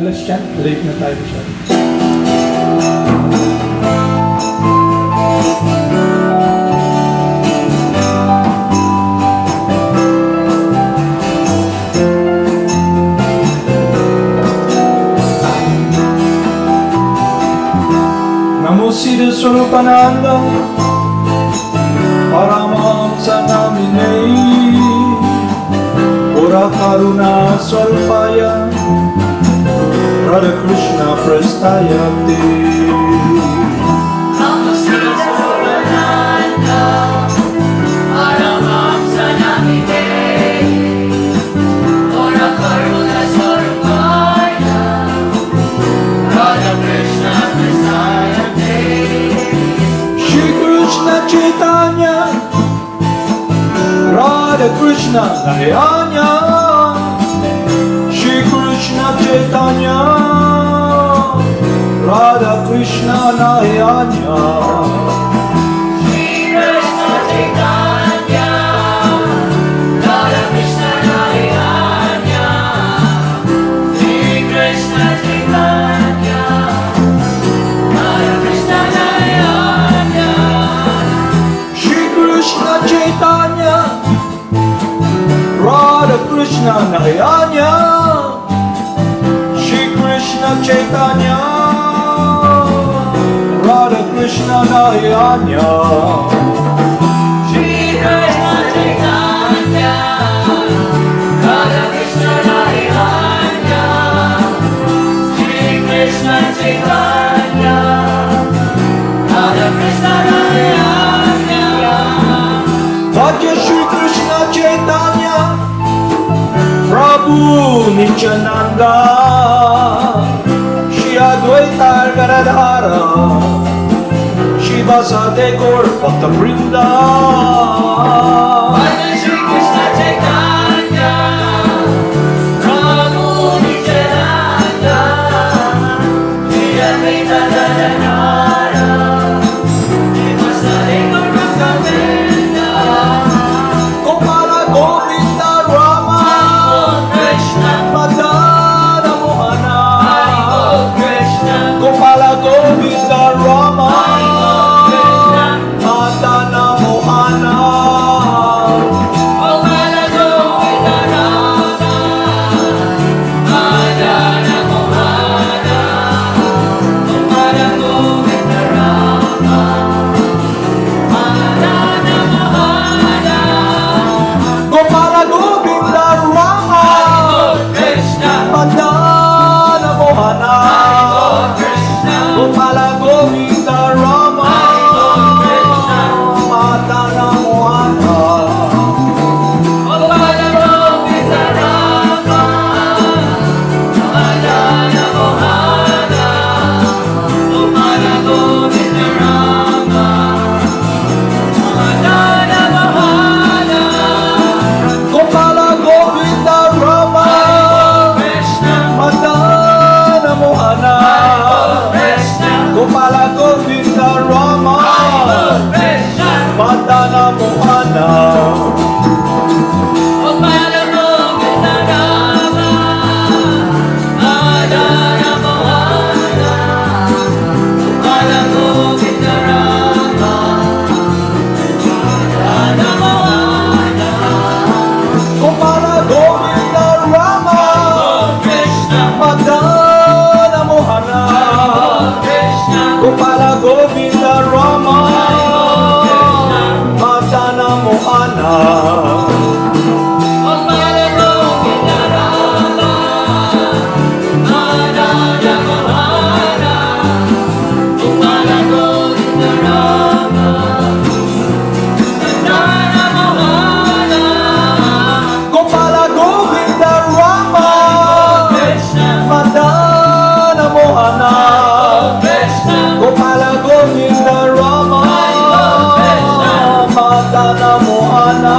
Let's chant. Late na tayo siya. Namo Siddha Swarupananda Paramahamsa Namine Pura Karuna Swalpaya Radha Krishna Prastayate Namo Siddha Swarupananda Paramahamsa Namine Pura Karuna Swalpaya Radha Krishna Prastayate Shri Krishna Chaitanya Radha Krishna Nayanya Shri Krishna Chaitanya Radha Krishna Nayanya Shri Krishna Chaitanya Radha Krishna Nayanya Shri Krishna Chaitanya Radha Krishna Nayanya Shri Krishna Chaitanya Radha Krishna Nayanya Shri Krishna Chaitanya Radha Krishna Nayanya Shri Krishna Chaitanya Radha Krishna Nayanya Shri Krishna Chaitanya Radha Krishna Nayanya Bhaja Shri Krishna Chaitanya Prabhu Nityananda Shri Advaita Gadadhara Shri Vasade Gaur Bhakta Vrinda Bhaja Shri Krishna Chaitanya Prabhu Nityananda Shri Advaita Gadadhara Shri Vasudeva Gaur Bhakta Vrinda Gopala Govinda Rama Krishna Madana Mohana Krishna Gopala Govinda Rama Krishna Madana Mohana Gopala Govinda Rama Madana Mohana Gopala Govinda Rama Madana Mohana Gopala Govinda Rama Krishna Madana Mohana Krishna Gopala Govinda Rama Krishna Madana Mohana Gopala Govinda Rama Madana Mohana Gopala Govinda Rama Madana Mohana Gopala Govinda Rama Krishna Madana Mohana Krishna Gopala Govinda Rama Krishna Madana Mohana Gopala Govinda Rama Madana Mohana Gopala Govinda Rama Madana Mohana Gopala Govinda Rama Krishna Madana Mohana Krishna Gopala Govinda Rama Madana Mohana Gopala Govinda Rama Madana Mohana Gopala Govinda Rama Madana Mohana Gopala Govinda Rama Krishna Madana Mohana Krishna Gopala Govinda Rama Madana Mohana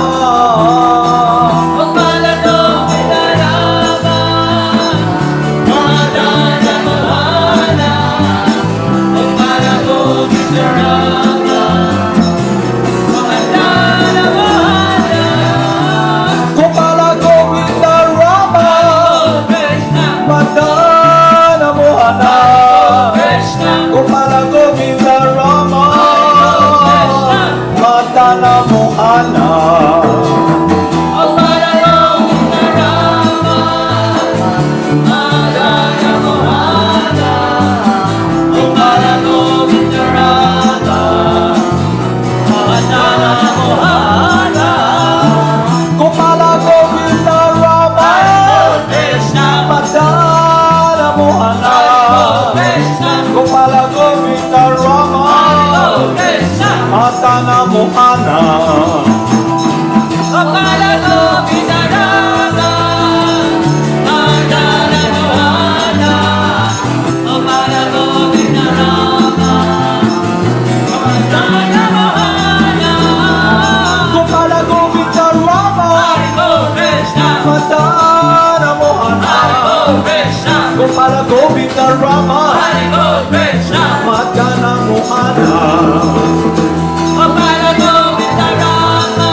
Gopala Govinda Rama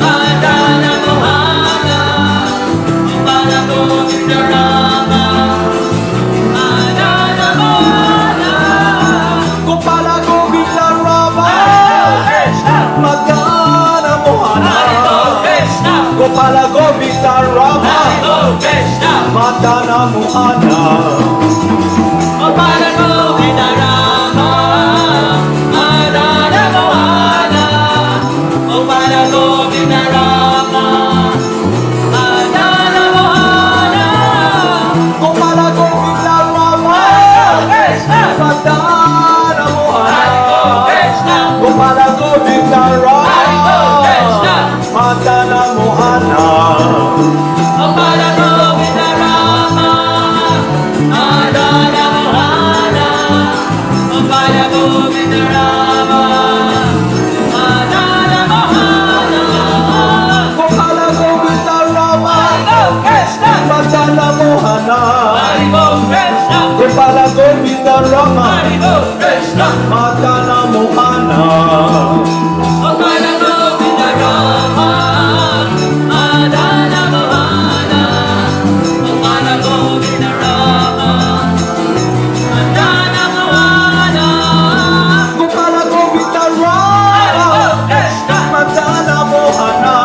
Madana Mohana Gopala Govinda Rama Madana Mohana Gopala Govinda Rama Krishna Madana Mohana Krishna Gopala Govinda Rama Krishna Madana Mohana Gopala Govinda Rama Madana Mohana Gopala Govinda Rama Madana Mohana Gopala Govinda Rama Krishna Madana Mohana Krishna Gopala Govinda Rama Krishna Madana Mohana Gopala Govinda Rama Madana Mohana Gopala Govinda Rama Madana Mohana Gopala Govinda Rama Krishna Madana Mohana Krishna Gopala Govinda Rama Krishna Madana Mohana Gopala Govinda Rama Madana Mohana Gopala Govinda Rama Madana Mohana Gopala Govinda Rama Krishna Madana Mohana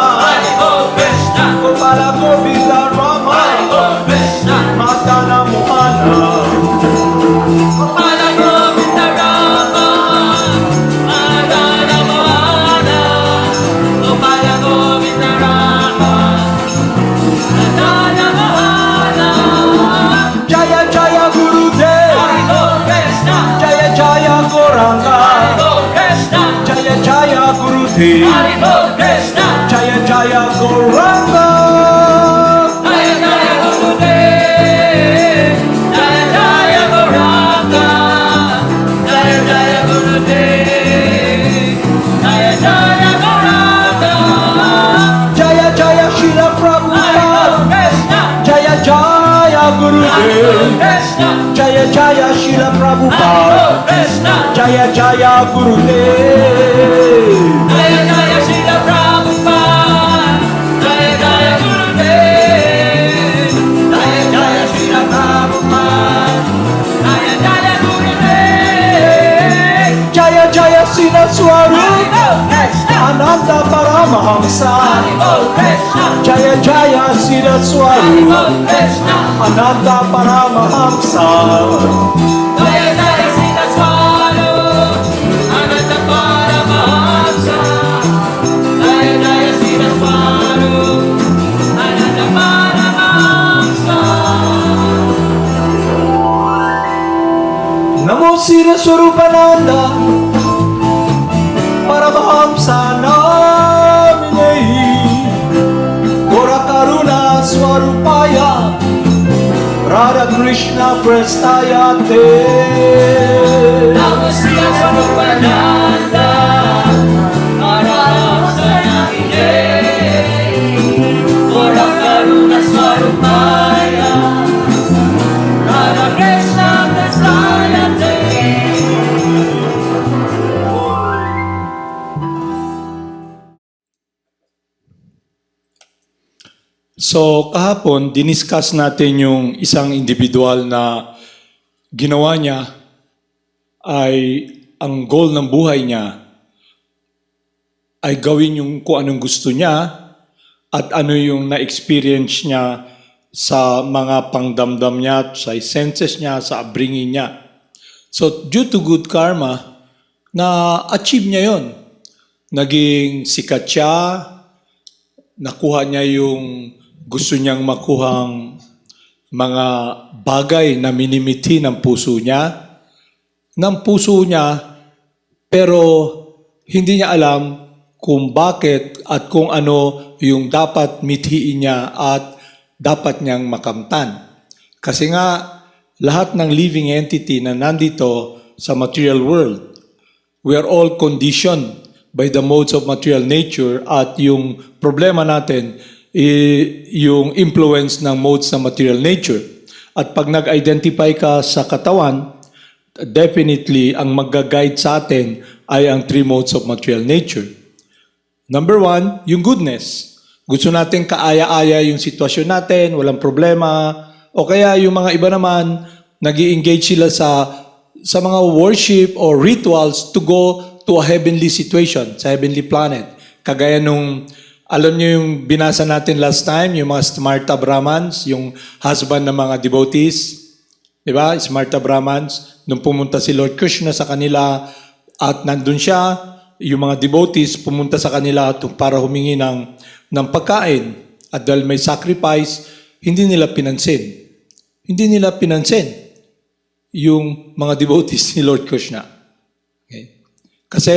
Krishna Gopala Govinda Rama Krishna Madana Mohana Gopala Govinda Rama Madana Mohana Gopala Govinda Rama Madana Mohana Jaya Jaya Gurudev Krishna Jaya Jaya Goranga Krishna Jaya Jaya Gurudev Krishna Jaya Jaya Goranga Jaya Jaya Gurudev Jaya Jaya Gauranga Jaya Jaya Gurudev Jaya Jaya Gauranga Jaya Jaya Shila Prabhupada Krishna Jaya Jaya Gurudev Krishna Jaya Jaya Shila Prabhupada Krishna Jaya Jaya Gurudev Jaya Jaya Srila Prabhupada Jaya Jaya Gurudev Jaya Jaya Srila Prabhupada Jaya Jaya Gurudev Jaya Jaya Sina Swarup Krishna Ananda Paramahamsa Krishna Jaya Jaya Sina Swarup Krishna Ananda Paramahamsa Jaya Jaya Srila Swarup Ananta Paramahamsa Jaya Jaya Srila Swarup Ananta Paramahamsa Namo Sira Swarupananda Paramahamsa Namine Gora Karuna Swarupaya Radha Krishna Prestayate Namo Siya Swarupananda Paramahamsa Namine Gora Karuna Swarupaya Radha Krishna Prestayate So kahapon, diniscuss natin yung isang individual na ginawa niya ay ang goal ng buhay niya ay gawin yung kung anong gusto niya at ano yung na-experience niya sa mga pangdamdam niya, sa senses niya, sa upbringing niya. So due to good karma, na-achieve niya yon. Naging sikat siya, nakuha niya yung gusto niyang makuhang mga bagay na minimiti ng puso niya, pero hindi niya alam kung bakit at kung ano yung dapat mithiin niya at dapat niyang makamtan. Kasi nga, lahat ng living entity na nandito sa material world, we are all conditioned by the modes of material nature at yung problema natin yung influence ng modes ng material nature. At pag nag-identify ka sa katawan, definitely ang mag-guide sa atin ay ang three modes of material nature. Number one, yung goodness. Gusto natin kaaya-aya yung sitwasyon natin, walang problema. O kaya yung mga iba naman, nag-i-engage sila sa mga worship or rituals to go to a heavenly situation, sa heavenly planet. Kagaya nung, alam niyo yung binasa natin last time, yung mga Smarta Brahmans, yung husband ng mga devotees. Diba? Smarta Brahmans, nung pumunta si Lord Krishna sa kanila at nandun siya, yung mga devotees pumunta sa kanila para humingi ng pagkain. At dahil may sacrifice, hindi nila pinansin. Hindi nila pinansin yung mga devotees ni Lord Krishna. Okay? Kasi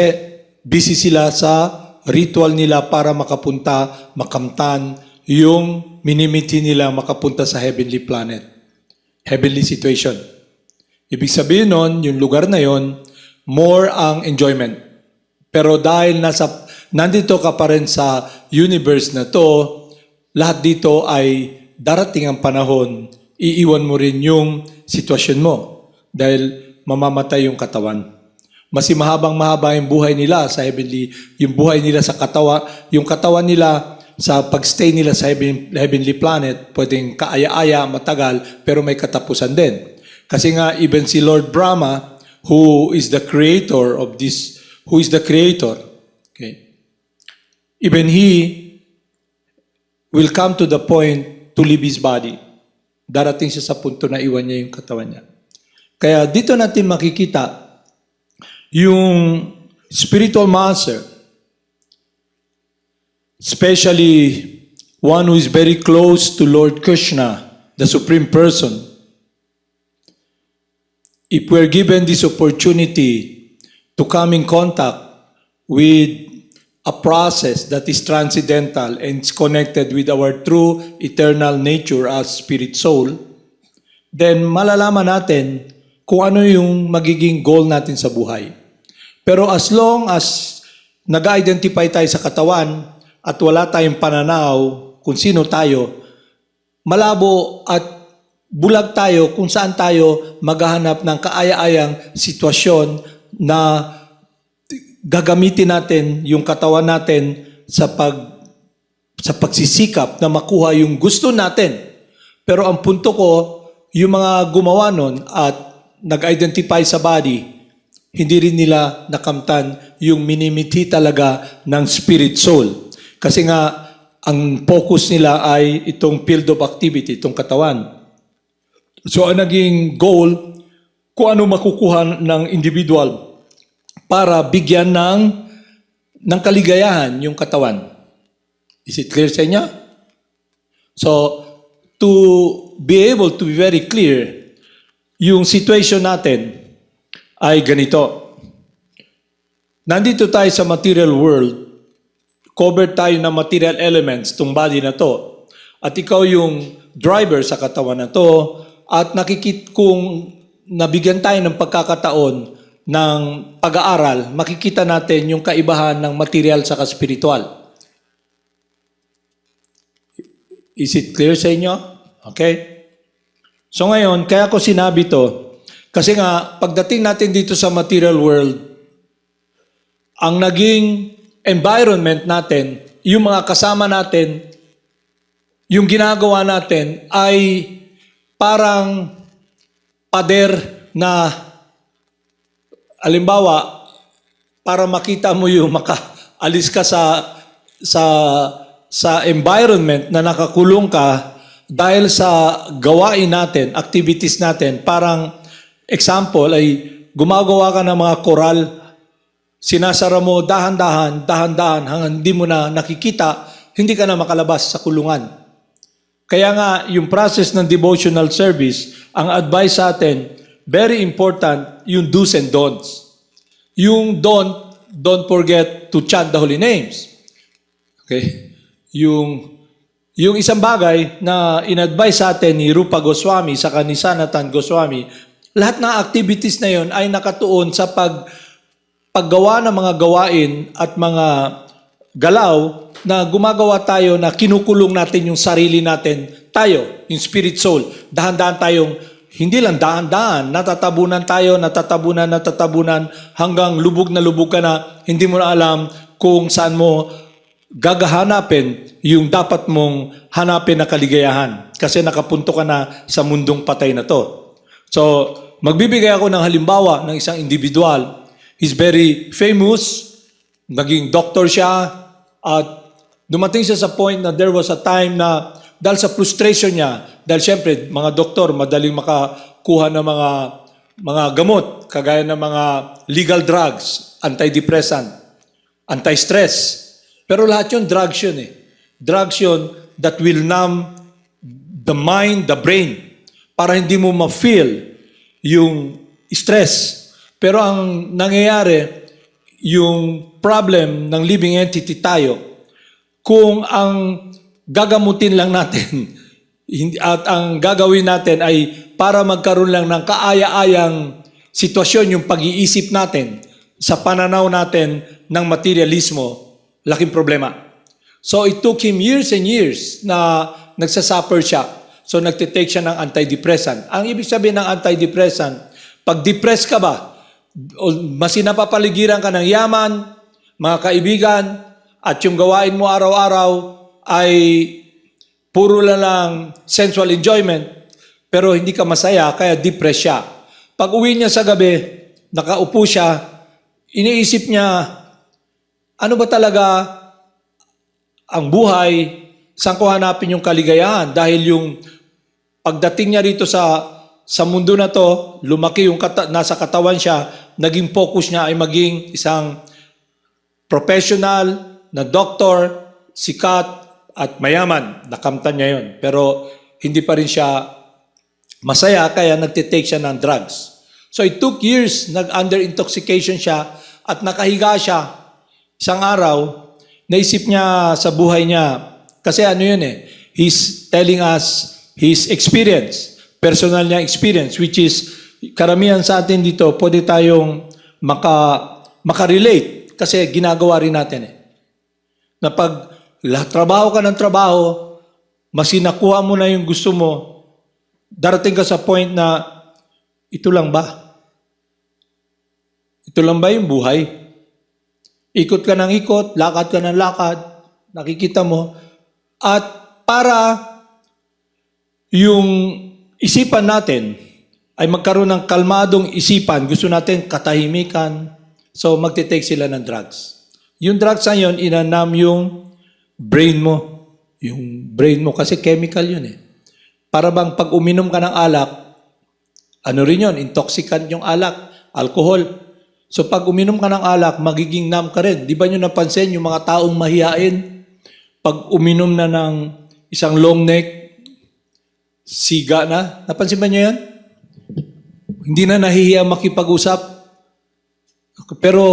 busy sila sa ritual nila para makamtan yung minimiti nila makapunta sa heavenly planet. Heavenly situation. Ibig sabihin nun, yung lugar na yon, more ang enjoyment. Pero dahil nandito ka pa rin sa universe na to, lahat dito ay darating ang panahon, iiwan mo rin yung sitwasyon mo dahil mamamatay yung katawan. Mas mahaba yung buhay nila sa heavenly, yung buhay nila sa katawan, yung katawan nila sa pagstay nila sa heavenly planet, pwedeng kaaya-aya, matagal, pero may katapusan din. Kasi nga, even si Lord Brahma, who is the creator, okay, even he will come to the point to leave his body. Darating siya sa punto na iwan niya yung katawan niya. Kaya dito natin makikita yung spiritual master, especially one who is very close to Lord Krishna, the Supreme Person. If we're given this opportunity to come in contact with a process that is transcendental and is connected with our true eternal nature as spirit soul, then malalaman natin kung ano yung magiging goal natin sa buhay. Pero as long as nag-identify tayo sa katawan at wala tayong pananaw kung sino tayo, malabo at bulag tayo kung saan tayo maghahanap ng kaaya-ayang sitwasyon na gagamitin natin yung katawan natin sa pagsisikap na makuha yung gusto natin. Pero ang punto ko, yung mga gumawa nun at nag-identify sa body, hindi rin nila nakamtan yung minimiti talaga ng spirit soul. Kasi nga, ang focus nila ay itong field of activity, itong katawan. So, ang naging goal, kung ano makukuha ng individual para bigyan ng kaligayahan yung katawan. Is it clear sa inyo? So, to be able to be very clear, yung situation natin ay ganito. Nandito tayo sa material world, covered tayo ng material elements, tong body na to. At ikaw yung driver sa katawan na to, at kung nabigyan tayo ng pagkakataon ng pag-aaral, makikita natin yung kaibahan ng material sa spiritual. Is it clear sa inyo? Okay? So ngayon, kaya ko sinabi to, kasi nga, pagdating natin dito sa material world, ang naging environment natin, yung mga kasama natin, yung ginagawa natin ay parang pader na, alimbawa, para makita mo yung makaalis ka sa environment na nakakulong ka dahil sa gawain natin, activities natin. Parang example ay gumagawa ka ng mga koral, sinasara mo dahan-dahan hanggang hindi mo na nakikita, hindi ka na makalabas sa kulungan. Kaya nga, yung process ng devotional service, ang advice sa atin, very important, yung do's and don'ts. Yung don't forget to chant the holy names. Okay? Yung isang bagay na in-advise sa atin ni Rupa Goswami, saka ni Sanatan Goswami, lahat ng activities na yon ay nakatuon sa paggawa ng mga gawain at mga galaw na gumagawa tayo na kinukulong natin yung sarili natin, tayo, yung spirit soul. Dahan-dahan tayong hindi lang daan-daan, natatabunan, hanggang lubog na lubog ka na, hindi mo na alam kung saan mo gagahanapin yung dapat mong hanapin na kaligayahan. Kasi nakapunto ka na sa mundong patay na to. So, magbibigay ako ng halimbawa ng isang individual. He's very famous, naging doctor siya, at dumating siya sa point na there was a time na dahil sa frustration niya, dahil siyempre, mga doktor, madaling makakuha ng mga gamot, kagaya ng mga legal drugs, antidepressant, anti-stress. Pero lahat yun, drugs yun eh. Drugs yun that will numb the mind, the brain, para hindi mo ma-feel yung stress. Pero ang nangyayari, yung problem ng living entity tayo, kung ang gagamutin lang natin at ang gagawin natin ay para magkaroon lang ng kaaya-ayang sitwasyon yung pag-iisip natin sa pananaw natin ng materialismo, laking problema. So it took him years and years na nagsasuffer siya. So nagtitake siya ng antidepressant. Ang ibig sabihin ng antidepressant, pag depressed ka ba, o mas napapaligiran ka ng yaman, mga kaibigan, at yung gawain mo araw-araw ay puro lang sensual enjoyment, pero hindi ka masaya, kaya depressed siya. Pag uwi niya sa gabi, nakaupo siya, iniisip niya, ano ba talaga ang buhay, saan ko hanapin yung kaligayahan? Dahil yung pagdating niya rito sa mundo na to, lumaki yung nasa katawan siya, naging focus niya ay maging isang professional na doktor, sikat, at mayaman. Nakamtan niya yun. Pero hindi pa rin siya masaya, kaya nagtitake siya ng drugs. So it took years, nag-under intoxication siya, at nakahiga siya. Isang araw, naisip niya sa buhay niya, kasi ano yun eh, he's telling us his experience, personal niya experience, which is, karamihan sa atin dito, pwede tayong makarelate, kasi ginagawa rin natin eh. Na pag trabaho ka ng trabaho, mas nakuha mo na yung gusto mo, darating ka sa point na, ito lang ba? Ito lang ba yung buhay? Ikot ka ng ikot, lakad ka ng lakad, nakikita mo, at para yung isipan natin ay magkaroon ng kalmadong isipan, gusto natin katahimikan, so magtitake sila ng drugs. Yung drugs na yun, inanam yung brain mo. Yung brain mo, kasi chemical yun eh. Para bang pag uminom ka ng alak, ano rin yun, intoxicant yung alak, alcohol. So pag uminom ka ng alak, magiging numb ka rin. Di ba nyo napansin yung mga taong mahihain? Pag uminom na ng isang long neck, siga na. Napansin ba nyo yan? Hindi na nahihiya makipag-usap. Pero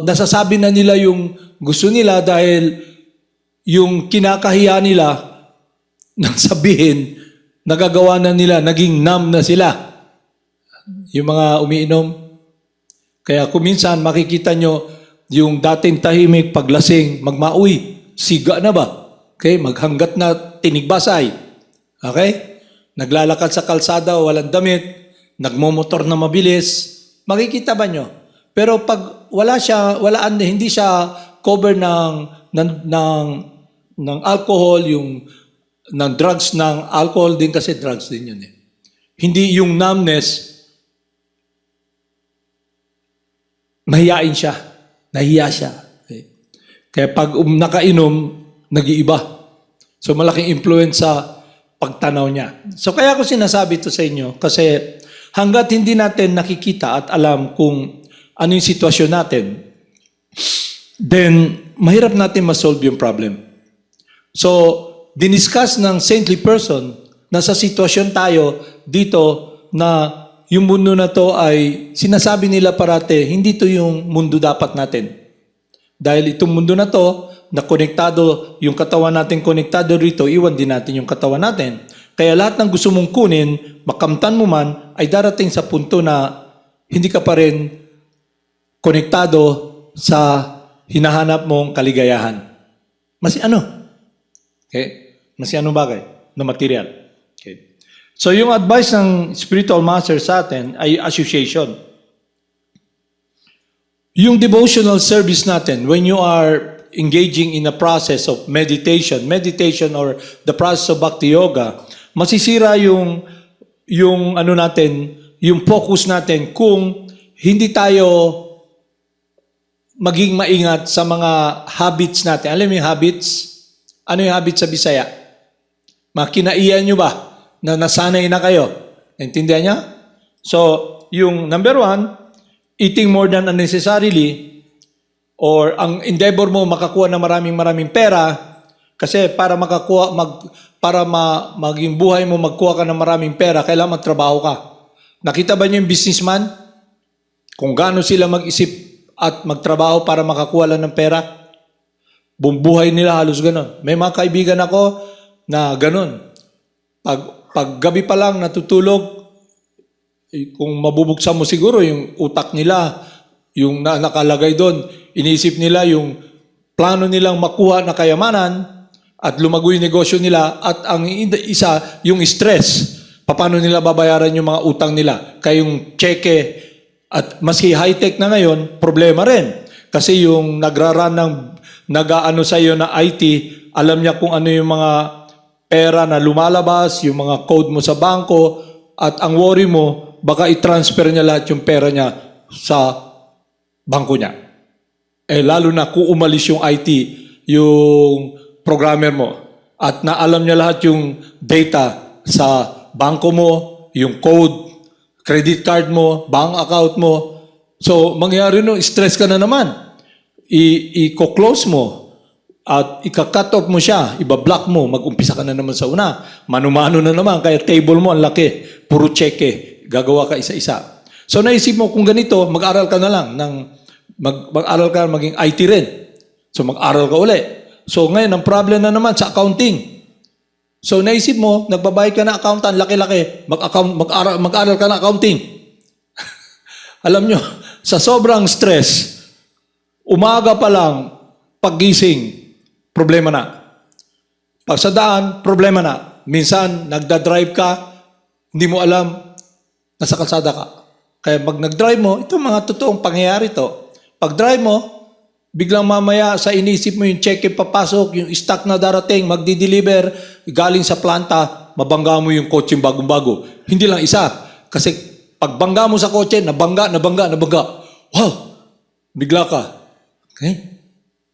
nasasabi na nila yung gusto nila dahil yung kinakahiya nila nang sabihin, nagagawa na nila, naging numb na sila. Yung mga umiinom. Kaya kuminsan makikita nyo yung dating tahimik paglasing, magmauy, siga na ba? Okay, maghanggat na tinigbasay. Okay? Naglalakad sa kalsada, walang damit, nagmomotor na mabilis. Makikita ba nyo? Pero pag hindi siya cover ng alcohol, ng drugs, ng alcohol din kasi drugs din yun eh. Hindi yung numbness, mahiyain siya. Nahiya siya. Okay. Kaya pag nakainom, nag-iiba. So malaking influence sa pagtanaw niya. So kaya ko sinasabi ito sa inyo kasi hanggat hindi natin nakikita at alam kung ano yung sitwasyon natin, then mahirap natin ma-solve yung problem. So, diniscuss ng saintly person na sa sitwasyon tayo dito na yung mundo na to ay sinasabi nila parate, hindi to yung mundo dapat natin. Dahil itong mundo na to, na konektado, yung katawan natin konektado rito, iwan din natin yung katawan natin. Kaya lahat ng gusto mong kunin, makamtan mo man, ay darating sa punto na hindi ka pa rin konektado sa hinahanap mong kaligayahan. Okay? Mas anong bagay? Na material. Okay. So yung advice ng spiritual master sa atin ay association. Yung devotional service natin, when you are engaging in a process of meditation or the process of bhakti yoga, masisira yung ano natin, yung focus natin kung hindi tayo maging maingat sa mga habits natin. Alam mo yung habits? Ano yung habits sa Bisaya? Makinaiyan nyo ba na nasanay na kayo? Naintindihan niya? So, yung number 1, eating more than unnecessarily, or ang endeavor mo makakuha ng maraming pera, kasi para maging buhay mo magkuha ka ng maraming pera, kailangan magtrabaho ka. Nakita ba niyo yung businessman? Kung gaano sila mag-isip at magtrabaho para makakuha lang ng pera? Buong buhay nila halos ganun. May mga kaibigan ako na ganun. Pag gabi pa lang natutulog, kung mabubuksan mo siguro yung utak nila, yung nakalagay doon, iniisip nila yung plano nilang makuha na kayamanan at lumago yung negosyo nila, at ang isa, yung stress, paano nila babayaran yung mga utang nila. Kaya yung cheque, at maski high-tech na ngayon, problema rin. Kasi yung nag-aano sa iyo na IT, alam niya kung ano yung mga pera na lumalabas, yung mga code mo sa bangko, at ang worry mo, baka i-transfer niya lahat yung pera niya sa bangko niya. Lalo na kung umalis yung IT, yung programmer mo, at naalam niya lahat yung data sa bangko mo, yung code, credit card mo, bank account mo. So, mangyari no, stress ka na naman. I-close mo at ika-cut off mo siya, iba-block mo, mag-umpisa ka na naman sa una. Mano-mano na naman, kaya table mo ang laki, puro cheque, gagawa ka isa-isa. So naisip mo kung ganito, mag-aral ka na lang, mag-aral ka maging IT rin. So mag-aral ka uli. So ngayon, ang problem na naman sa accounting. So naisip mo, nagbabayad ka na accountant, laki-laki, mag-aral ka na accounting. Alam nyo, sa sobrang stress, umaga pa lang, paggising, problema na. Pag sa daan, problema na. Minsan, nagda-drive ka, hindi mo alam, nasa kalsada ka. Kaya pag nag-drive mo, ito mga totoong pangyayari to. Pag drive mo, biglang mamaya sa inisip mo yung check papasok, yung stock na darating, magdi-deliver, galing sa planta, mabangga mo yung kotse bagong-bago. Hindi lang isa. Kasi pag bangga mo sa kotse, nabangga. Wow! Bigla ka. Okay?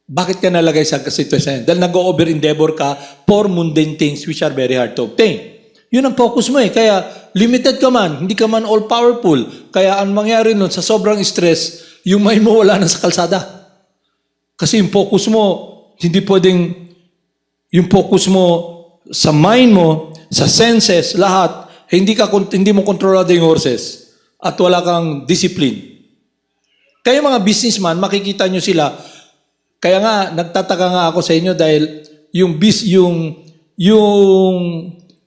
Bakit ka nalagay sa sitwasyon? Dahil nag-over-endeavor ka for mundane things which are very hard to obtain. Yun ang focus mo eh. Kaya limited ka man, hindi ka man all-powerful. Kaya ang mangyari nun, sa sobrang stress, yung mind mo wala na sa kalsada. Kasi yung focus mo, hindi pwedeng, yung focus mo sa mind mo, sa senses, lahat, hindi mo kontrolado yung horses. At wala kang discipline. Kaya mga businessman, makikita nyo sila. Kaya nga, nagtataka nga ako sa inyo dahil yung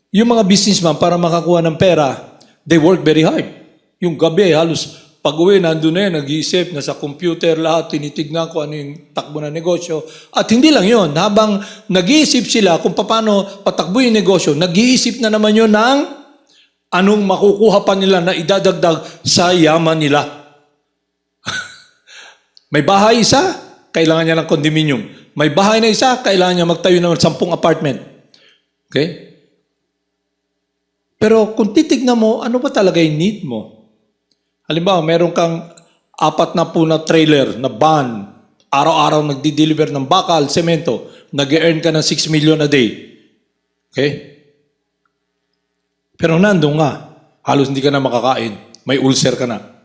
mga businessman para makakuha ng pera, they work very hard. Yung gabi, halos pag-uwi, nandun na yun, nag-iisip, nasa computer lahat, tinitignan ko ano yung takbo ng negosyo. At hindi lang yun, habang nag-iisip sila kung paano patakbo yung negosyo, nag-iisip na naman yun ng anong makukuha pa nila na idadagdag sa yaman nila. May bahay isa, kailangan niya ng condominium. May bahay na isa, kailangan niya magtayo ng 10 apartment. Okay? Pero kung titignan mo, ano ba talaga yung need mo? Halimbawa, meron kang 40 na trailer na van, araw-araw nagdi-deliver ng bakal, semento, nag-earn ka ng 6 million a day. Okay? Pero nandun nga, halos hindi ka na makakain, may ulcer ka na.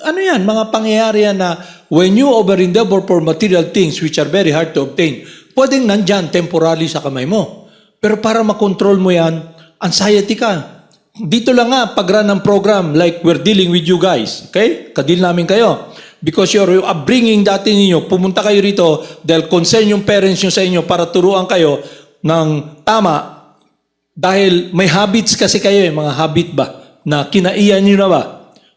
Ano yan? Mga pangyayari yan na when you over-endeavor for material things which are very hard to obtain, pwedeng nandyan temporarily sa kamay mo. Pero para makontrol mo yan, anxiety ka. Dito lang nga, pag-run ng program like we're dealing with you guys. Okay? Kadil namin kayo. Because your upbringing dati ninyo, pumunta kayo rito dahil concern yung parents nyo sa inyo para turuan kayo ng tama. Dahil may habits kasi kayo mga habit ba? Na kinaiyan nyo na ba?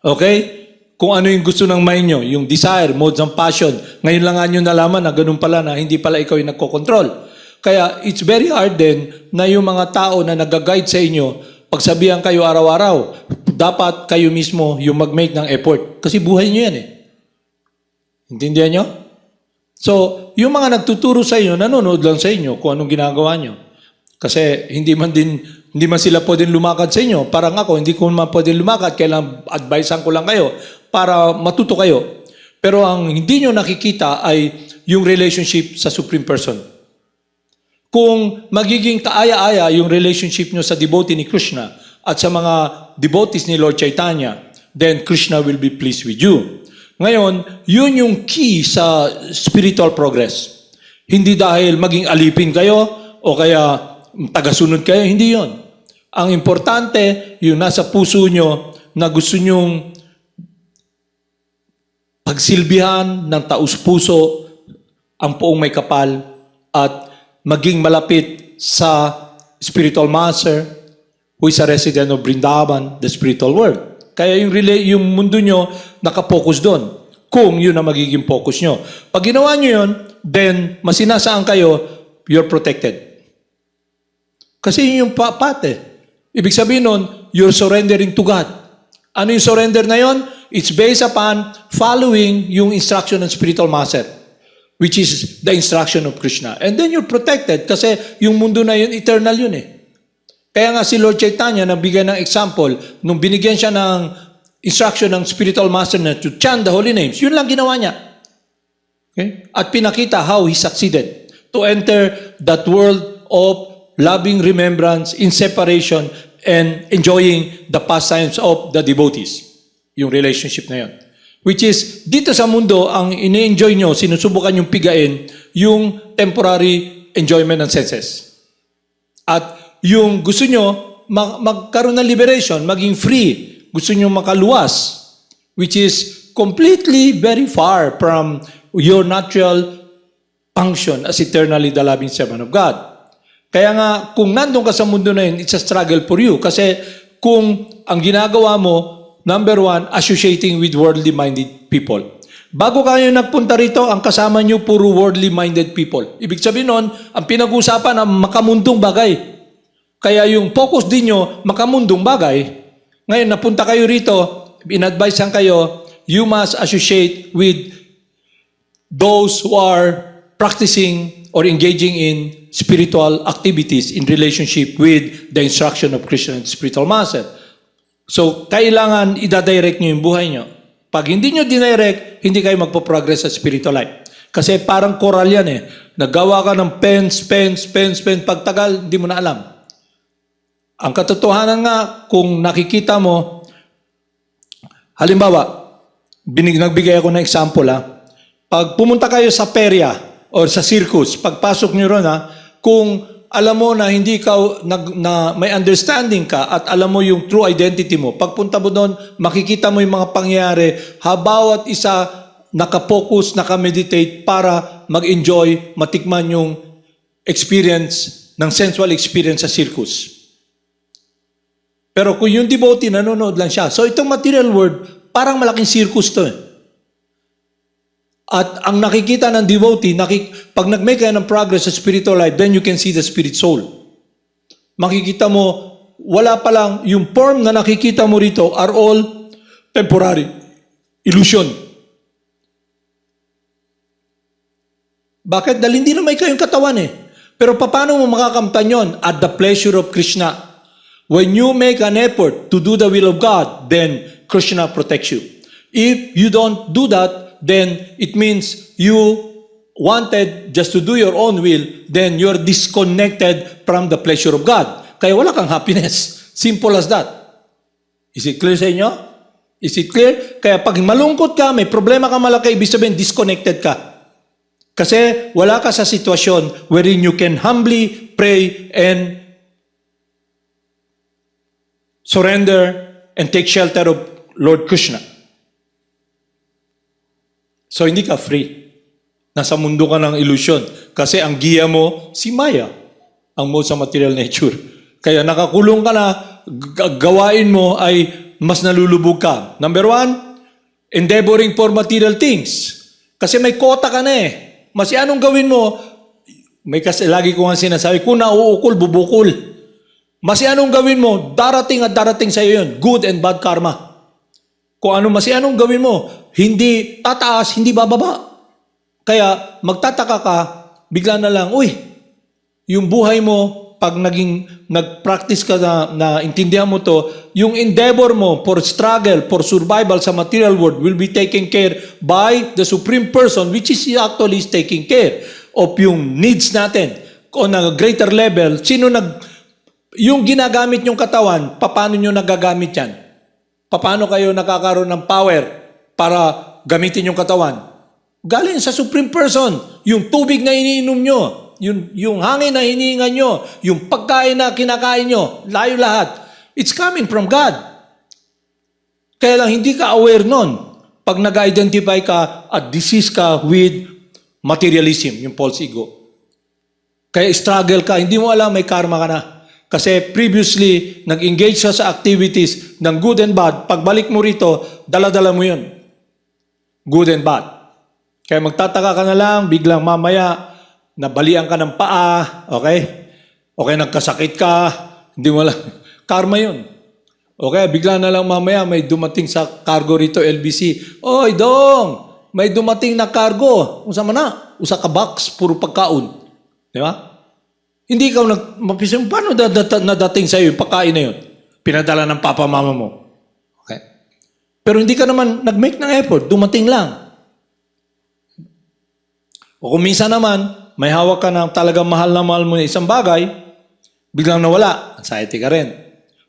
Okay? Kung ano yung gusto ng mind nyo, yung desire, modes and passion. Ngayon lang nga nyo nalaman na ganun pala na hindi pala ikaw yung nagkocontrol. Kaya it's very hard din na yung mga tao na nag-guide sa inyo, pagsabihan kayo araw-araw, dapat kayo mismo yung mag-make ng effort. Kasi buhay nyo yan eh. Intindihan nyo? So, yung mga nagtuturo sa inyo, nanonood lang sa inyo kung anong ginagawa nyo. Kasi hindi man sila pwedeng lumakad sa inyo. Parang ako, hindi ko man pwedeng lumakad, kailangan advisean ko lang kayo para matuto kayo. Pero ang hindi nyo nakikita ay yung relationship sa Supreme Person. Kung magiging kaaya-aya yung relationship nyo sa devotee ni Krishna at sa mga devotees ni Lord Chaitanya, then Krishna will be pleased with you. Ngayon, yun yung key sa spiritual progress. Hindi dahil maging alipin kayo o kaya tagasunod kayo, hindi yon. Ang importante, yung nasa puso nyo na gusto nyong pagsilbihan ng taus-puso ang poong may kapal at maging malapit sa spiritual master who is a resident of Vrindavan, the spiritual world. Kaya yung mundo nyo nakapokus doon kung yun ang magiging focus nyo. Pag ginawa nyo yun, then masinasaan kayo, you're protected. Kasi yun yung path. Ibig sabihin nun, you're surrendering to God. Ano yung surrender na yun? It's based upon following yung instruction ng spiritual master, which is the instruction of Krishna. And then you're protected kasi yung mundo na yun, eternal yun eh. Kaya nga si Lord Chaitanya, nagbigay ng example, nung binigyan siya ng instruction ng spiritual master na to chant the holy names, yun lang ginawa niya. Okay? At pinakita how he succeeded to enter that world of loving remembrance in separation and enjoying the pastimes of the devotees. Yung relationship na yun. Which is, dito sa mundo, ang ini-enjoy nyo, sinusubukan yung pigain, yung temporary enjoyment ng senses. At yung gusto nyo, magkaroon ng liberation, maging free, gusto nyo makaluwas, which is completely very far from your natural function as eternally the loving servant of God. Kaya nga, kung nandun ka sa mundo na yun, it's a struggle for you. Kasi kung ang ginagawa mo, number one, associating with worldly-minded people. Bago kayo nagpunta rito, ang kasama nyo puro worldly-minded people. Ibig sabihin nun, ang pinag-usapan ang makamundong bagay. Kaya yung focus din nyo, makamundong bagay. Ngayon, napunta kayo rito, in-advisean kayo, you must associate with those who are practicing or engaging in spiritual activities in relationship with the instruction of Krishna and spiritual master. So, kailangan i-direct nyo yung buhay nyo. Pag hindi nyo dinirect, hindi kayo magpo-progress sa spiritual life. Kasi parang coral yan eh. Naggawa ka ng pens, pagtagal, hindi mo na alam. Ang katotohanan nga, kung nakikita mo, halimbawa, nagbigay ako ng example ha, pag pumunta kayo sa perya or sa circus, pagpasok nyo ron ha, kung alam mo na hindi ka, na may understanding ka at alam mo yung true identity mo, pagpunta mo doon, makikita mo yung mga pangyayari, bawat isa nakapokus, nakameditate para mag-enjoy, matikman yung experience, ng sensual experience sa circus. Pero kung yung devotee, nanonood lang siya. So itong material world, parang malaking circus to eh. At ang nakikita ng devotee, pag nag-make kayo ng progress sa spiritual life, then you can see the spirit soul. Makikita mo, wala pa lang, yung form na nakikita mo rito are all temporary. Illusion. Bakit? Dahil hindi naman kayong katawan eh. Pero paano mo makakamtan yon? At the pleasure of Krishna. When you make an effort to do the will of God, then Krishna protects you. If you don't do that, then it means you wanted just to do your own will, then you're disconnected from the pleasure of God. Kaya wala kang happiness. Simple as that. Is it clear sa inyo? Is it clear? Kaya pag malungkot ka, may problema ka malaki, ibig sabihin disconnected ka. Kasi wala ka sa sitwasyon wherein you can humbly pray and surrender and take shelter of Lord Krishna. So hindi ka free. Nasa mundo ka ng illusion. Kasi ang giya mo, si Maya, ang mo sa material nature. Kaya nakakulong ka na, gawain mo ay mas nalulubog ka. Number one, endeavoring for material things. Kasi may quota ka na eh. Mas anong gawin mo, May kasi lagi ko nga sinasabi, kung nauukol, bubukol. Masi anong gawin mo, darating at darating sa iyo yun. Good and bad karma. Kung ano masi anong gawin mo, hindi tataas, hindi bababa. Kaya magtataka ka, bigla na lang, uy, yung buhay mo, pag nag-practice ka na intindihan mo to, yung endeavor mo for struggle, for survival sa material world will be taken care by the Supreme Person, which is actually is taking care of yung needs natin. On a greater level, yung ginagamit yung katawan, paano nyo nagagamit yan? Paano kayo nakakaroon ng power para gamitin yung katawan? Galing sa Supreme Person, yung tubig na iniinom nyo, yung hangin na hinihingan nyo, yung pagkain na kinakain nyo, layo lahat. It's coming from God. Kaya lang hindi ka aware nun pag nag-identify ka at disease ka with materialism, yung false ego. Kaya struggle ka, hindi mo alam may karma ka na. Kasi previously, nag-engage ka sa activities ng good and bad. Pagbalik mo rito, dala-dala mo yun. Good and bad. Kaya magtataka ka na lang, biglang mamaya, nabalian ka ng paa, okay? Okay, nagkasakit ka, hindi mo lang. Karma yun. Okay, bigla na lang mamaya, may dumating sa cargo rito, LBC. Oy, Dong! May dumating na cargo. Usa man na? Usa ka box, puro pagkaon. Di ba? Hindi ikaw mapising, paano nadating sa'yo yung pagkain na yun? Pinadala ng papa mama mo. Okay? Pero hindi ka naman nag-make ng effort, dumating lang. O kung minsan naman, may hawak ka ng talagang mahal na mahal mo na isang bagay, biglang nawala, anxiety ka rin.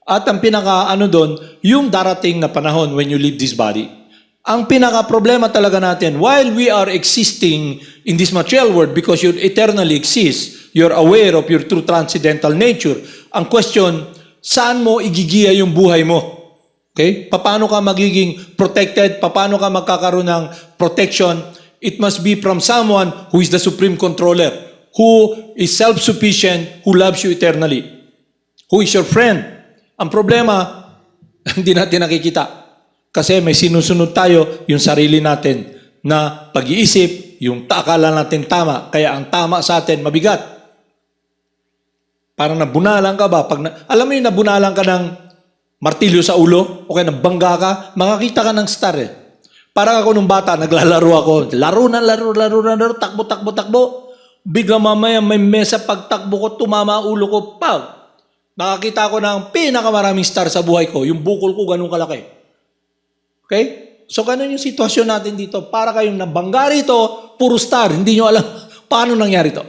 At ang pinaka-ano doon, yung darating na panahon when you leave this body. Ang pinaka-problema talaga natin, while we are existing in this material world because you eternally exist, you're aware of your true transcendental nature. Ang question, saan mo igigiya yung buhay mo? Okay? Paano ka magiging protected? Paano ka magkakaroon ng protection? It must be from someone who is the supreme controller, who is self-sufficient, who loves you eternally, who is your friend. Ang problema, hindi natin nakikita. Kasi may sinusunod tayo yung sarili natin na pag-iisip, yung akala natin tama, kaya ang tama sa atin mabigat. Parang nabunalan ka ba? Alam mo yung nabunalan ka ng martilyo sa ulo, o kaya nabangga ka, makakita ka ng star eh. Parang ako nung bata, naglalaro ako. Laro, takbo. Bigla mamaya may mesa pagtakbo ko, tumama ulo ko, pag! Nakakita ko ng pinakamaraming star sa buhay ko. Yung bukol ko ganun kalaki. Okay? So ganun yung sitwasyon natin dito. Para kayong nabangga rito, puro star. Hindi nyo alam paano nangyari to.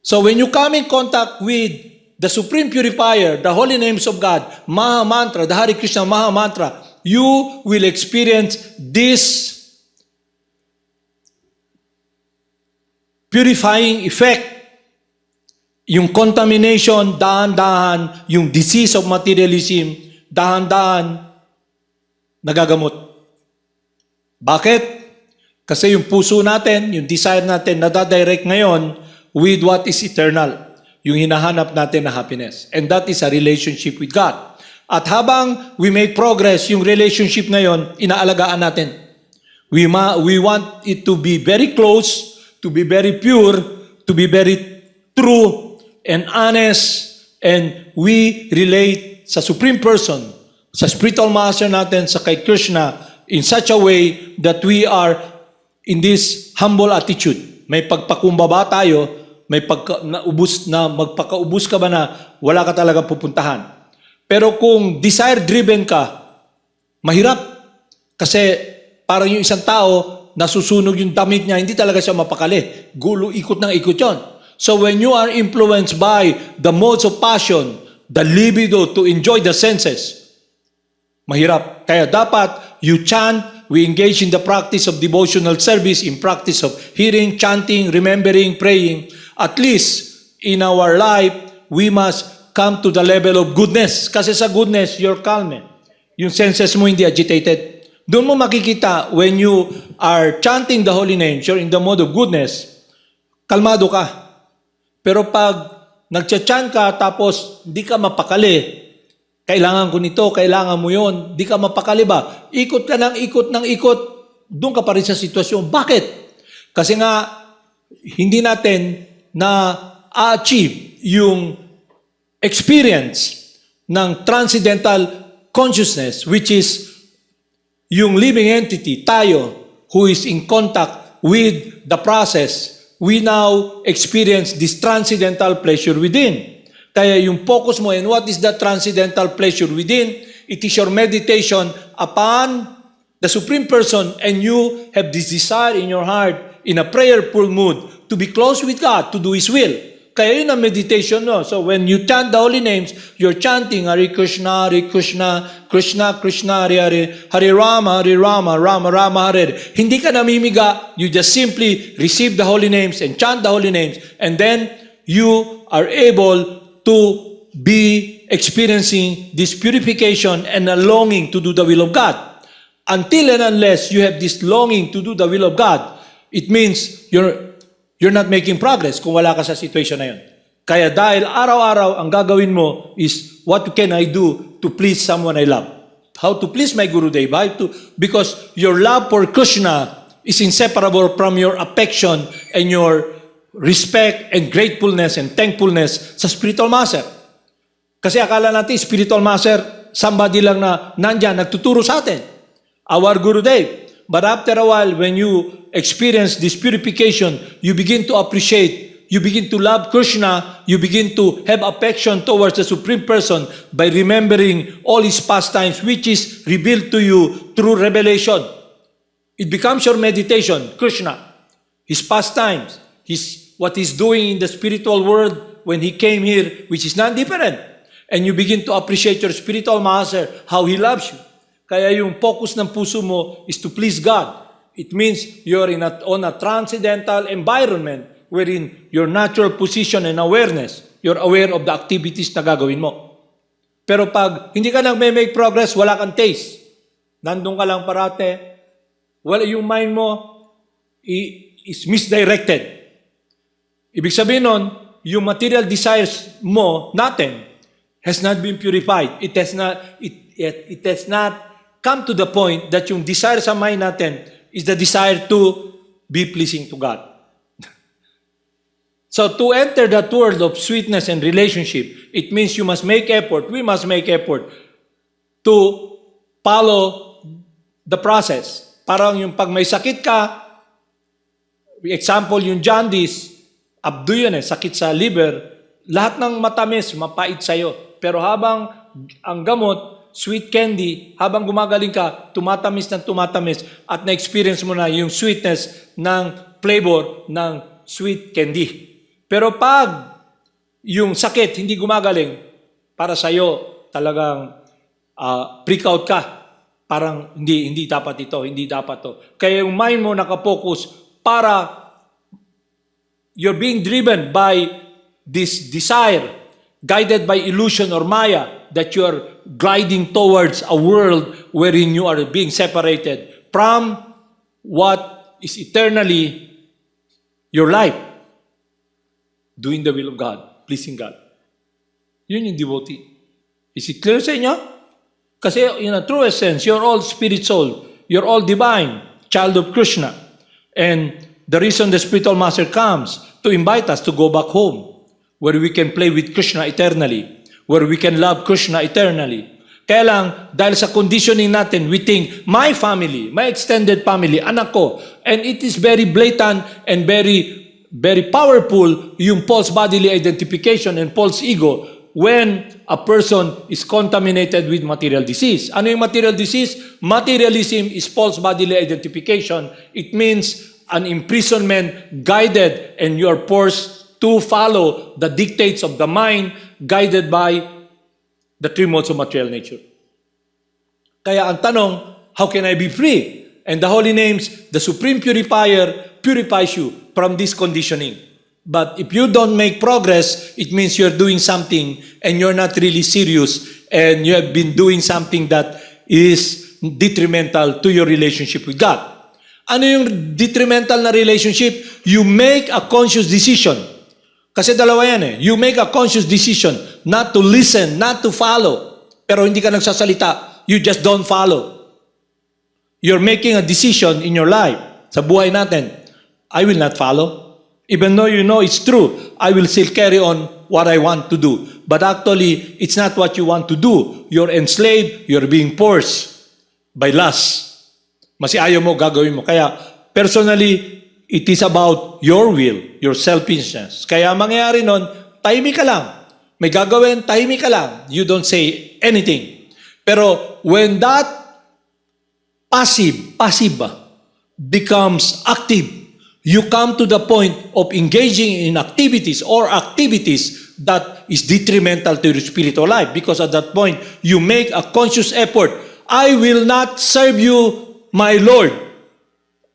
So when you come in contact with the Supreme Purifier, the Holy Names of God, Maha Mantra, the Hare Krishna Maha Mantra, you will experience this purifying effect. Yung contamination, dahan-dahan, yung disease of materialism, dahan-dahan, nagagamot. Bakit? Kasi yung puso natin, yung desire natin, nadadirect ngayon with what is eternal. Yung hinahanap natin na happiness. And that is a relationship with God. At habang we make progress, yung relationship ngayon, inaalagaan natin. We want it to be very close, to be very pure, to be very true, and honest, and we relate sa Supreme Person, sa spiritual master natin, sa kay Krishna, in such a way that we are in this humble attitude. May pagpakumbaba tayo, may magpakaubos ka ba na wala ka talaga pupuntahan. Pero kung desire-driven ka, mahirap. Kasi parang yung isang tao, nasusunog yung damit niya, hindi talaga siya mapakali. Gulo, ikot ng ikot yun. So when you are influenced by the modes of passion, the libido to enjoy the senses, mahirap. Kaya dapat you chant, we engage in the practice of devotional service, in practice of hearing, chanting, remembering, praying. At least in our life, we must come to the level of goodness. Kasi sa goodness, you're calm. Yung senses mo hindi agitated. Doon mo makikita when you are chanting the holy names, you're in the mode of goodness, kalmado ka. Pero pag nagcha-chant ka tapos di ka mapakali, kailangan ko nito, kailangan mo yon, di ka mapakali ba? Ikot ka ng ikot, doon ka pa rin sa sitwasyon. Bakit? Kasi nga, hindi natin na a-achieve yung experience ng transcendental consciousness, which is yung living entity, tayo, who is in contact with the process, we now experience this transcendental pleasure within. Kaya yung focus mo, and what is the transcendental pleasure within? It is your meditation upon the Supreme Person, and you have this desire in your heart, in a prayerful mood, to be close with God, to do His will. Kaya yun ang meditation, no? So when you chant the holy names, you're chanting Hare Krishna, Krishna Krishna, Hare Hare, Hare Rama, Rama Rama, Hare Hare. Hindi ka namimiga, you just simply receive the holy names and chant the holy names, and then you are able to be experiencing this purification and a longing to do the will of God. Until and unless you have this longing to do the will of God, it means you're not making progress kung wala ka sa situation na yun. Kaya dahil araw-araw ang gagawin mo is, what can I do to please someone I love? How to please my Gurudev? Because your love for Krishna is inseparable from your affection and your respect and gratefulness and thankfulness sa spiritual master. Kasi akala natin spiritual master, somebody lang na nandyan, nagtuturo sa atin. Our Gurudev. But after a while, when you experience this purification, you begin to appreciate, you begin to love Krishna, you begin to have affection towards the Supreme Person by remembering all His pastimes, which is revealed to you through revelation. It becomes your meditation, Krishna, His pastimes, what He's doing in the spiritual world when He came here, which is not different. And you begin to appreciate your spiritual master, how he loves you. Kaya yung focus ng puso mo is to please God. It means you're on a transcendental environment wherein your natural position and awareness, you're aware of the activities na gagawin mo. Pero pag hindi ka nagme-make progress, wala kang taste. Nandun ka lang parate, yung mind mo is misdirected. Ibig sabihin nun, yung material desires mo, natin, has not been purified. It has not come to the point that yung desire sa mind natin is the desire to be pleasing to God. So to enter that world of sweetness and relationship, it means you must make effort, we must make effort to follow the process. Parang yung pag may sakit ka, example yung jaundice, abdo yun sakit sa liver, lahat ng matamis, mapait sa'yo. Pero habang ang gamot, sweet candy, habang gumagaling ka, tumatamis ng tumatamis at na-experience mo na yung sweetness ng flavor ng sweet candy. Pero pag yung sakit hindi gumagaling, para sa'yo talagang freak out ka. Parang hindi dapat ito, hindi dapat to. Kaya yung mind mo nakapokus para you're being driven by this desire, guided by illusion or maya, that you are gliding towards a world wherein you are being separated from what is eternally your life. Doing the will of God, pleasing God. Yun yung devotee. Is it clear sa inyo? Kasi in a true essence, you're all spirit soul. You're all divine, child of Krishna. And the reason the spiritual master comes to invite us to go back home, where we can play with Krishna eternally, where we can love Krishna eternally. Kaya lang, dahil sa conditioning natin, we think, my family, my extended family, anak ko, and it is very blatant and very powerful yung false bodily identification and false ego when a person is contaminated with material disease. Ano yung material disease? Materialism is false bodily identification. It means an imprisonment guided and you are forced to follow the dictates of the mind guided by the three modes of material nature. Kaya ang tanong, how can I be free? And the holy names, the supreme purifier, purifies you from this conditioning. But if you don't make progress, it means you're doing something and you're not really serious and you have been doing something that is detrimental to your relationship with God. Ano yung detrimental na relationship? You make a conscious decision. Kasi dalawa yan You make a conscious decision not to listen, not to follow. Pero hindi ka nagsasalita. You just don't follow. You're making a decision in your life. Sa buhay natin, I will not follow. Even though you know it's true, I will still carry on what I want to do. But actually, it's not what you want to do. You're enslaved, you're being forced by lust. Mas ayaw mo, gagawin mo. Kaya, personally, it is about your will, your selfishness. Kaya mangyayari nun, tahimik ka lang. May gagawin, tahimik ka lang. You don't say anything. Pero when that passive becomes active, you come to the point of engaging in activities that is detrimental to your spiritual life. Because at that point, you make a conscious effort. I will not serve you, my Lord.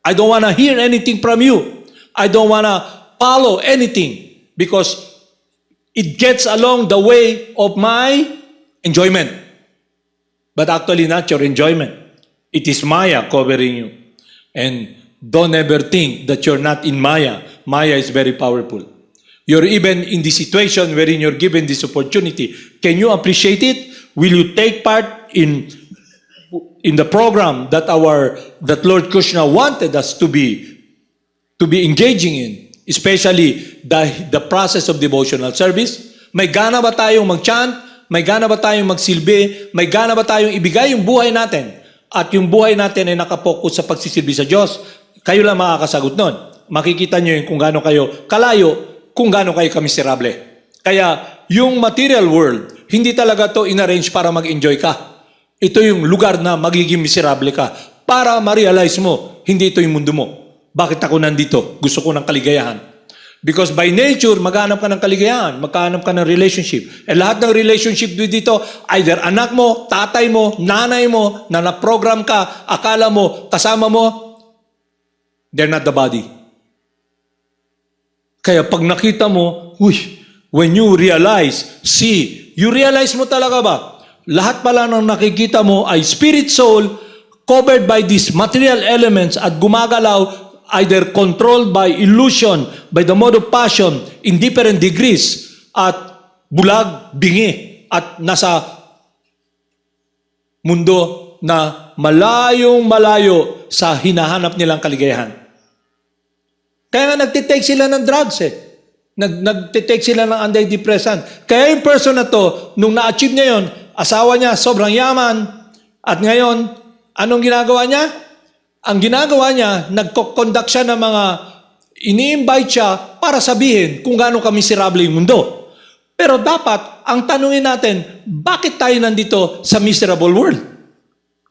I don't want to hear anything from you. I don't want to follow anything because it gets along the way of my enjoyment. But actually not your enjoyment. It is Maya covering you. And don't ever think that you're not in Maya. Maya is very powerful. You're even in the situation wherein you're given this opportunity. Can you appreciate it? Will you take part in the program that Lord Krishna wanted us to be engaging in, especially the process of devotional service? May gana ba tayong mag-chant? May gana ba tayong magsilbi? May gana ba tayong ibigay yung buhay natin? At yung buhay natin ay nakapokus sa pagsisilbi sa Diyos? Kayo lang makakasagot nun. Makikita nyo yung kung gaano kayo kalayo, kung gaano kayo kamiserable. Kaya yung material world, hindi talaga to inarrange para mag-enjoy ka. Ito yung lugar na magiging miserable ka para ma-realize mo, hindi ito yung mundo mo. Bakit ako nandito? Gusto ko ng kaligayahan. Because by nature, maghanap ka ng kaligayahan, maghanap ka ng relationship. E lahat ng relationship dito, either anak mo, tatay mo, nanay mo, na na-program ka, akala mo, kasama mo, they're not the body. Kaya pag nakita mo, when you realize, you realize mo talaga ba? Lahat pala ng nakikita mo ay spirit soul covered by these material elements at gumagalaw either controlled by illusion, by the mode of passion in different degrees at bulag, bingi at nasa mundo na malayong malayo sa hinahanap nilang kaligayahan. Kaya nga nagtitake sila ng drugs Nagtitake sila ng antidepressant. Kaya yung person na to, nung na-achieve niya yun, asawa niya sobrang yaman, at ngayon, anong ginagawa niya? Ang ginagawa niya, nagko-conduct siya ng mga ini-invite siya para sabihin kung gaano kamiserable yung mundo. Pero dapat, ang tanungin natin, bakit tayo nandito sa miserable world?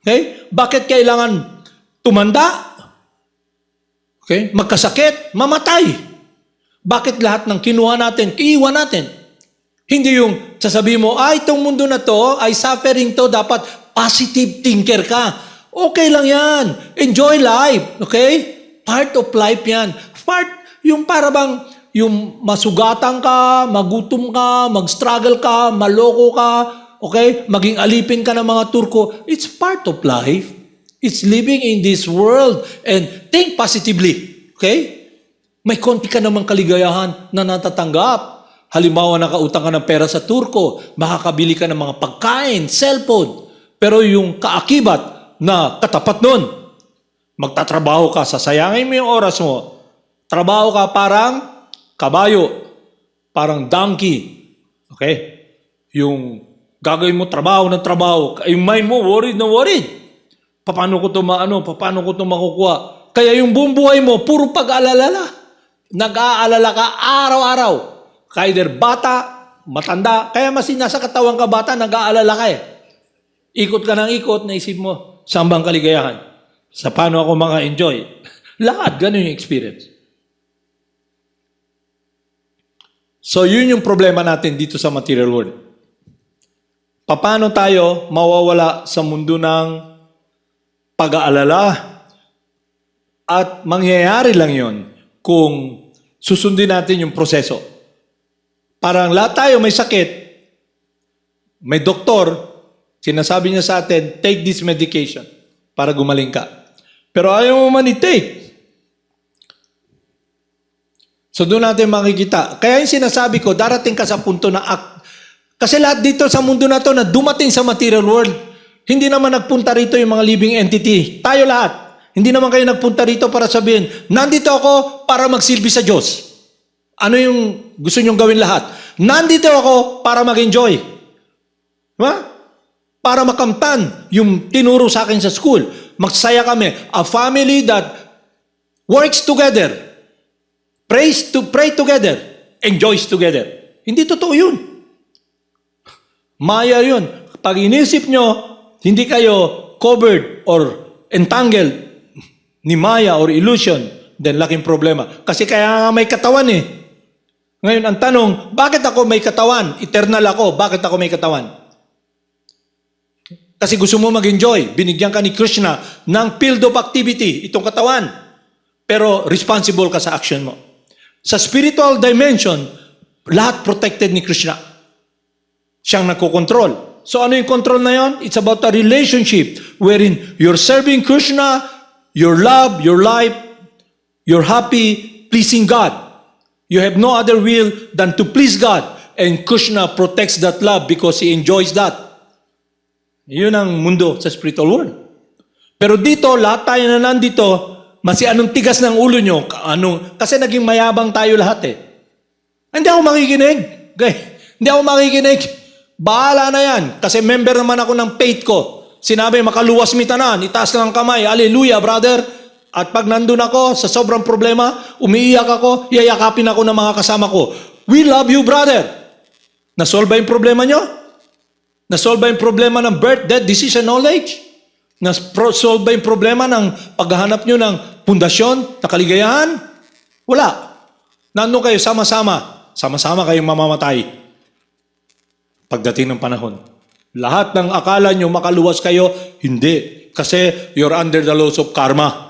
Okay? Bakit kailangan tumanda? Okay? Magkasakit? Mamatay? Bakit lahat ng kinuha natin, iiwan natin? Hindi yung sasabihin mo, itong mundo na to ay suffering to, dapat positive thinker ka. Okay lang yan. Enjoy life. Okay? Part of life yan. Yung para bang, yung masugatan ka, magutom ka, mag-struggle ka, maloko ka, okay? Maging alipin ka ng mga Turko. It's part of life. It's living in this world. And think positively. Okay? May konti ka namang kaligayahan na natatanggap. Halimbawa, nakautang ka ng pera sa Turko, makakabili ka ng mga pagkain, cellphone. Pero yung kaakibat na katapat nun, magtatrabaho ka, sasayangin mo yung oras mo. Trabaho ka parang kabayo, parang donkey. Okay? Yung gagawin mo trabaho ng trabaho, yung mind mo worried na worried. Paano ko ito paano ko ito makukuha? Kaya yung buong buhay mo, puro pag-aalala. Nag-aalala ka araw-araw. Either bata, matanda, kaya mas nasa katawan ka bata, nag-aalala ka Ikot ka ng ikot, naisip mo, saan bang kaligayahan? Sa paano ako maka-enjoy? Lahat, ganun yung experience. So, yun yung problema natin dito sa material world. Paano tayo mawawala sa mundo ng pag-aalala? At mangyayari lang yon kung susundin natin yung proseso. Parang lahat tayo may sakit, may doktor, sinasabi niya sa atin, take this medication para gumaling ka. Pero ayaw mo man i-take. So doon natin makikita. Kaya yung sinasabi ko, darating ka sa punto na kasi lahat dito sa mundo na to na dumating sa material world, hindi naman nagpunta rito yung mga living entity. Tayo lahat. Hindi naman kayo nagpunta rito para sabihin, nandito ako para magsilbi sa Diyos. Ano yung gusto nyong gawin lahat? Nandito ako para mag-enjoy. Diba? Para makamtan yung tinuro sa akin sa school. Magsaya kami. A family that works together, pray together, enjoys together. Hindi totoo yun. Maya yun. Pag inisip nyo, hindi kayo covered or entangled ni Maya or illusion, then laking problema. Kasi kaya nga may katawan eh. Ngayon, ang tanong, bakit ako may katawan? Eternal ako, bakit ako may katawan? Kasi gusto mo mag-enjoy. Binigyan ka ni Krishna ng field of activity, itong katawan. Pero responsible ka sa action mo. Sa spiritual dimension, lahat protected ni Krishna. Siyang nagkokontrol. So ano yung control na yon? It's about a relationship wherein you're serving Krishna, your love, your life, you're happy, pleasing God. You have no other will than to please God. And Krishna protects that love because He enjoys that. Yun ang mundo sa spiritual world. Pero dito, lahat tayo na nandito, anong tigas ng ulo nyo? Kasi naging mayabang tayo lahat eh. Hindi ako makikinig. Okay? Hindi ako makikinig. Bahala na yan. Kasi member naman ako ng faith ko. Sinabi, makaluwas mi tanan, itaas lang ang kamay. Hallelujah, brother. At pag nandun ako sa sobrang problema, umiiyak ako, yayakapin ako ng mga kasama ko. We love you, brother. Nasolve ba yung problema nyo? Nasolve ba yung problema ng birth, death, disease, and knowledge? Nasolve ba yung problema ng paghahanap nyo ng pundasyon, na kaligayahan? Wala. Nandun kayo sama-sama. Sama-sama kayong mamamatay. Pagdating ng panahon. Lahat ng akala nyo makaluwas kayo, hindi. Kasi you're under the laws of karma.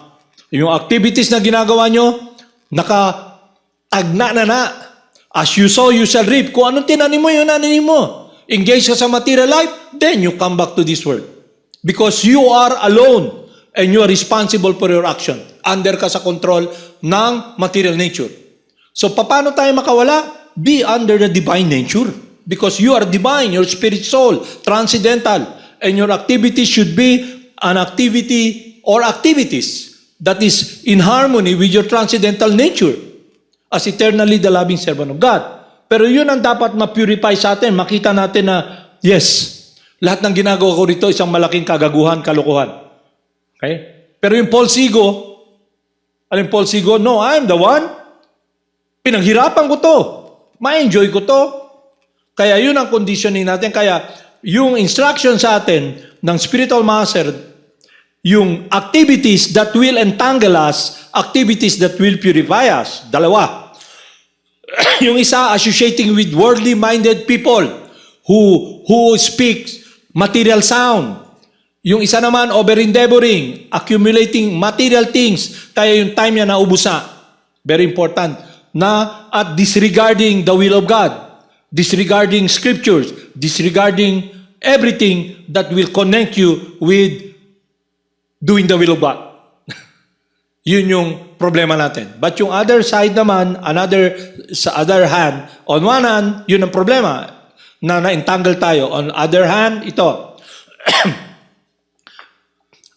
Yung activities na ginagawa nyo, nakatagna na. As you sow, you shall reap. Kung anong tinanim mo, yun nananim mo. Engage ka sa material life, then you come back to this world. Because you are alone and you are responsible for your action. Under ka sa control ng material nature. So, paano tayo makawala? Be under the divine nature. Because you are divine, your spirit soul, transcendental. And your activity should be an activity or activities that is in harmony with your transcendental nature as eternally the loving servant of God. Pero yun ang dapat ma-purify sa atin. Makita natin na, yes, lahat ng ginagawa ko rito isang malaking kagaguhan, kalokohan. Okay? Pero yung Paul Sigo, ano yung Paul Sigo? No, I'm the one. Pinaghirapan ko to. Ma-enjoy ko to. Kaya yun ang conditioning natin. Kaya yung instruction sa atin ng spiritual master, yung activities that will entangle us, activities that will purify us. Dalawa. Yung isa, associating with worldly-minded people who speaks material sound. Yung isa naman, over-endeavoring, accumulating material things, kaya yung time niya naubos na. Very important. At disregarding the will of God, disregarding scriptures, disregarding everything that will connect you with doing the will of God. Yun yung problema natin. But yung other side naman, sa other hand, on one hand, yun ang problema na na-entangle tayo. On other hand, ito.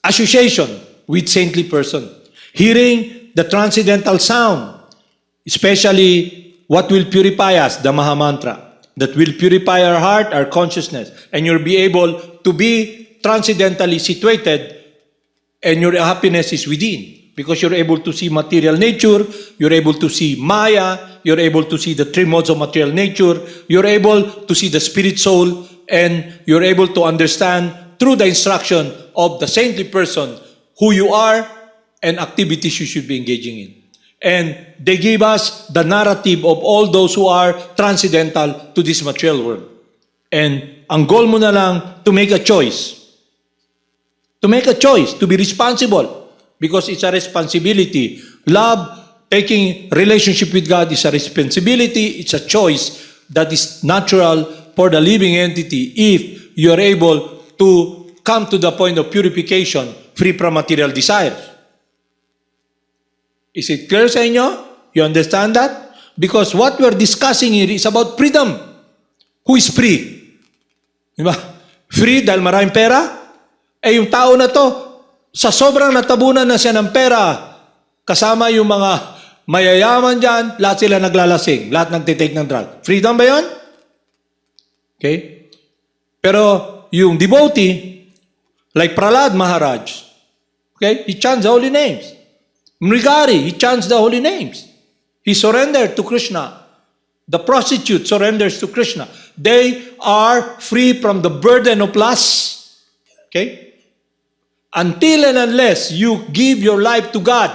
Association with saintly person. Hearing the transcendental sound, especially what will purify us, the Maha Mantra, that will purify our heart, our consciousness, and you'll be able to be transcendentally situated, and your happiness is within. Because you're able to see material nature, you're able to see Maya, you're able to see the three modes of material nature, you're able to see the spirit soul, and you're able to understand through the instruction of the saintly person who you are and activities you should be engaging in. And they gave us the narrative of all those who are transcendental to this material world. And ang goal mo na lang to make a choice. To make a choice, to be responsible. Because it's a responsibility. Love, taking relationship with God is a responsibility. It's a choice that is natural for the living entity if you are able to come to the point of purification free from material desires. Is it clear sa inyo? You understand that? Because what we're discussing here is about freedom. Who is free? Diba? Free dahil maraming pera? Eh yung tao na to, sa sobrang natabunan na siya ng pera, kasama yung mga mayayaman dyan, lahat sila naglalasing, lahat nagtitake ng drug. Freedom ba yun? Okay? Pero yung devotee, like Prahlad Maharaj, okay, he chants the holy names. Mrigari, he chants the holy names. He surrendered to Krishna. The prostitute surrenders to Krishna. They are free from the burden of lust. Okay? Until and unless you give your life to God,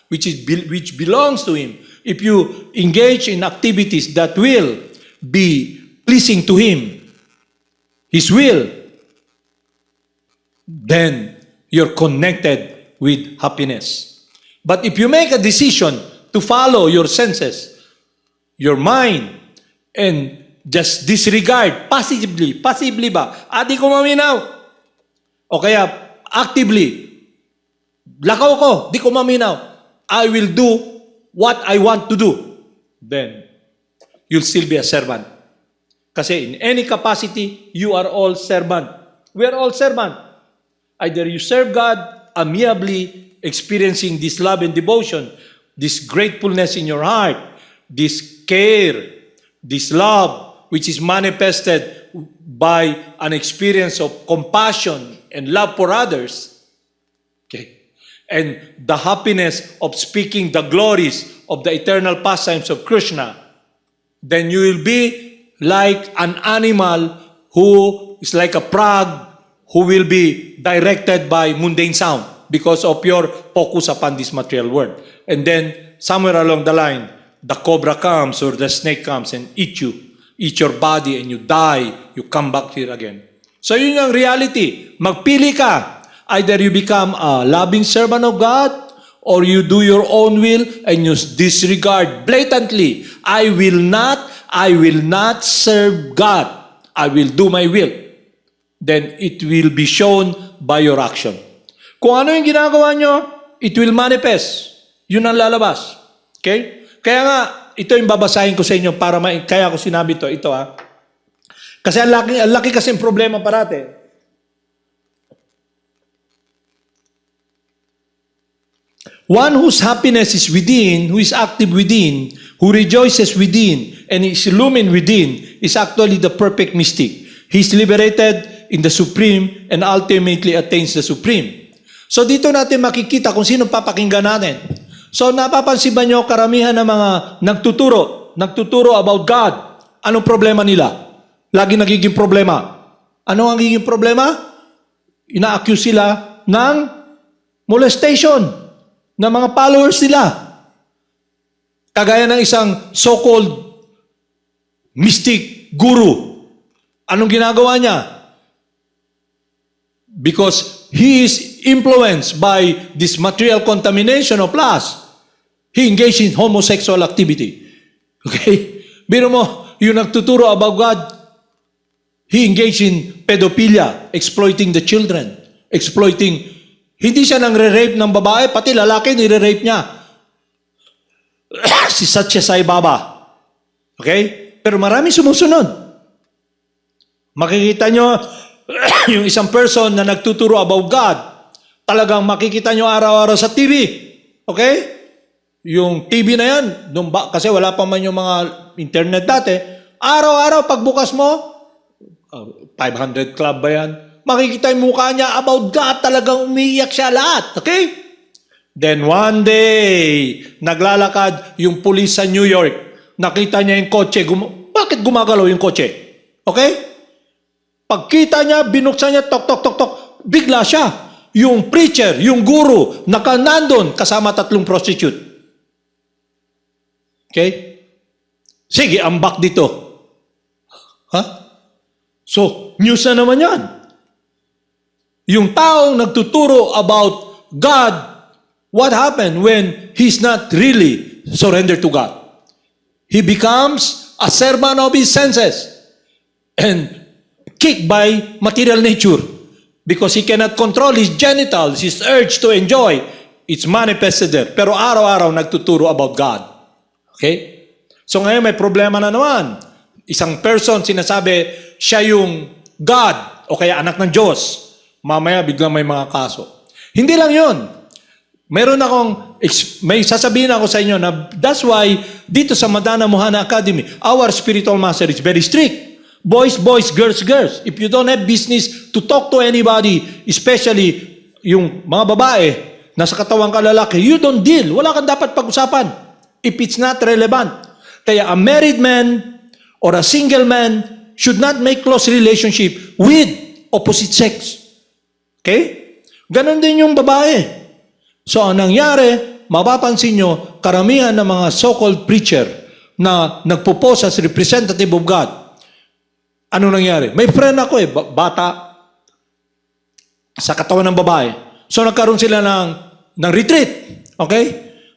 which belongs to Him, if you engage in activities that will be pleasing to Him, His will, then you're connected with happiness. But if you make a decision to follow your senses, your mind, and just disregard, passively ba? Di ko maminaw. O kaya, actively, lakaw ko, di ko maminaw. I will do what I want to do. Then, you'll still be a servant. Kasi in any capacity, you are all servant. We are all servant. Either you serve God amiably, experiencing this love and devotion, this gratefulness in your heart, this care, this love, which is manifested by an experience of compassion and love for others, okay, and the happiness of speaking the glories of the eternal pastimes of Krishna, then you will be like an animal who is like a frog who will be directed by mundane sound because of your focus upon this material world. And then, somewhere along the line, the cobra comes or the snake comes and eat your body, and you die, you come back here again. So yun yung reality. Magpili ka. Either you become a loving servant of God, or you do your own will and you disregard blatantly, I will not serve God. I will do my will. Then it will be shown by your action. Kung ano yung ginagawa nyo, it will manifest. Yun ang lalabas. Okay? Kaya nga, ito yung babasahin ko sa inyo para kaya ko sinabi ito. Ito Kasi ang laki kasi yung problema parati. One whose happiness is within, who is active within, who rejoices within, and is illumined within, is actually the perfect mystic. He is liberated in the Supreme and ultimately attains the Supreme. So dito natin makikita kung sino papakinggan natin. So napapansin ba nyo karamihan ng mga nagtuturo about God? Anong problema nila? Lagi nagiging problema. Ano ang nagiging problema? Ina-accuse sila ng molestation ng mga followers nila. Kagaya ng isang so-called mystic guru. Anong ginagawa niya? Because he is influenced by this material contamination of lust, he engaged in homosexual activity. Okay? Biro mo, yung nagtuturo about God, he engaged in pedophilia, exploiting the children, hindi siya nang re-rape ng babae, pati lalaki nire-rape niya. Si Satya Sai Baba. Okay? Pero marami sumusunod. Makikita nyo, yung isang person na nagtuturo about God, talagang makikita nyo araw-araw sa TV. Okay? Yung TV na yan, kasi wala pa man yung mga internet dati, araw-araw pagbukas mo, 500 Club ba yan? Makikita yung mukha niya about God, talagang umiiyak siya lahat. Okay? Then one day, naglalakad yung pulis sa New York, nakita niya yung kotse, bakit gumagalaw yung kotse? Okay? Pagkita niya, binuksan niya, tok, tok, tok, tok, bigla siya. Yung preacher, yung guru, nandun kasama 3 prostitute. Okay? Sige, ambak dito. So, news na naman yan. Yung taong nagtuturo about God, what happened when he's not really surrendered to God? He becomes a servant of his senses and kicked by material nature because he cannot control his genitals, his urge to enjoy. It's manifested there. Pero araw-araw nagtuturo about God. Okay? So ngayon may problema na naman. Isang person sinasabi siya yung God o kaya anak ng Diyos. Mamaya biglang may mga kaso. Hindi lang yun. Meron akong May sasabihin ako sa inyo na that's why dito sa Madana Mohana Academy, our spiritual master is very strict. Boys, boys, girls, girls. If you don't have business to talk to anybody, especially yung mga babae, nasa katawang kalalaki, you don't deal. Wala kang dapat pag-usapan if it's not relevant. Kaya a married man or a single man should not make close relationship with opposite sex. Okay? Ganon din yung babae. So, ang nangyari, mapapansin nyo, karamihan ng mga so-called preacher na nagpo-pose as representative of God, ano nangyari? May friend ako bata, sa katawan ng babae. So nagkaroon sila ng retreat. Okay?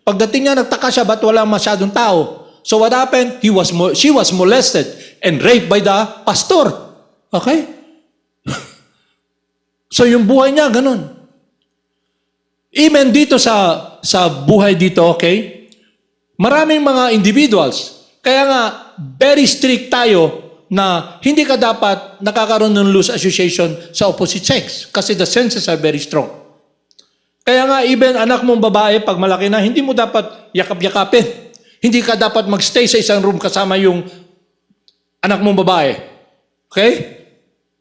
Pagdating niya, nagtaka siya, ba't wala masyadong tao? So what happened? She was molested and raped by the pastor. Okay? So yung buhay niya, ganun. Even dito sa buhay dito, okay? Maraming mga individuals. Kaya nga, very strict tayo na hindi ka dapat nakakaroon ng loose association sa opposite sex kasi the senses are very strong. Kaya nga, even anak mong babae, pag malaki na, hindi mo dapat yakap-yakapin. Hindi ka dapat magstay sa isang room kasama yung anak mong babae. Okay?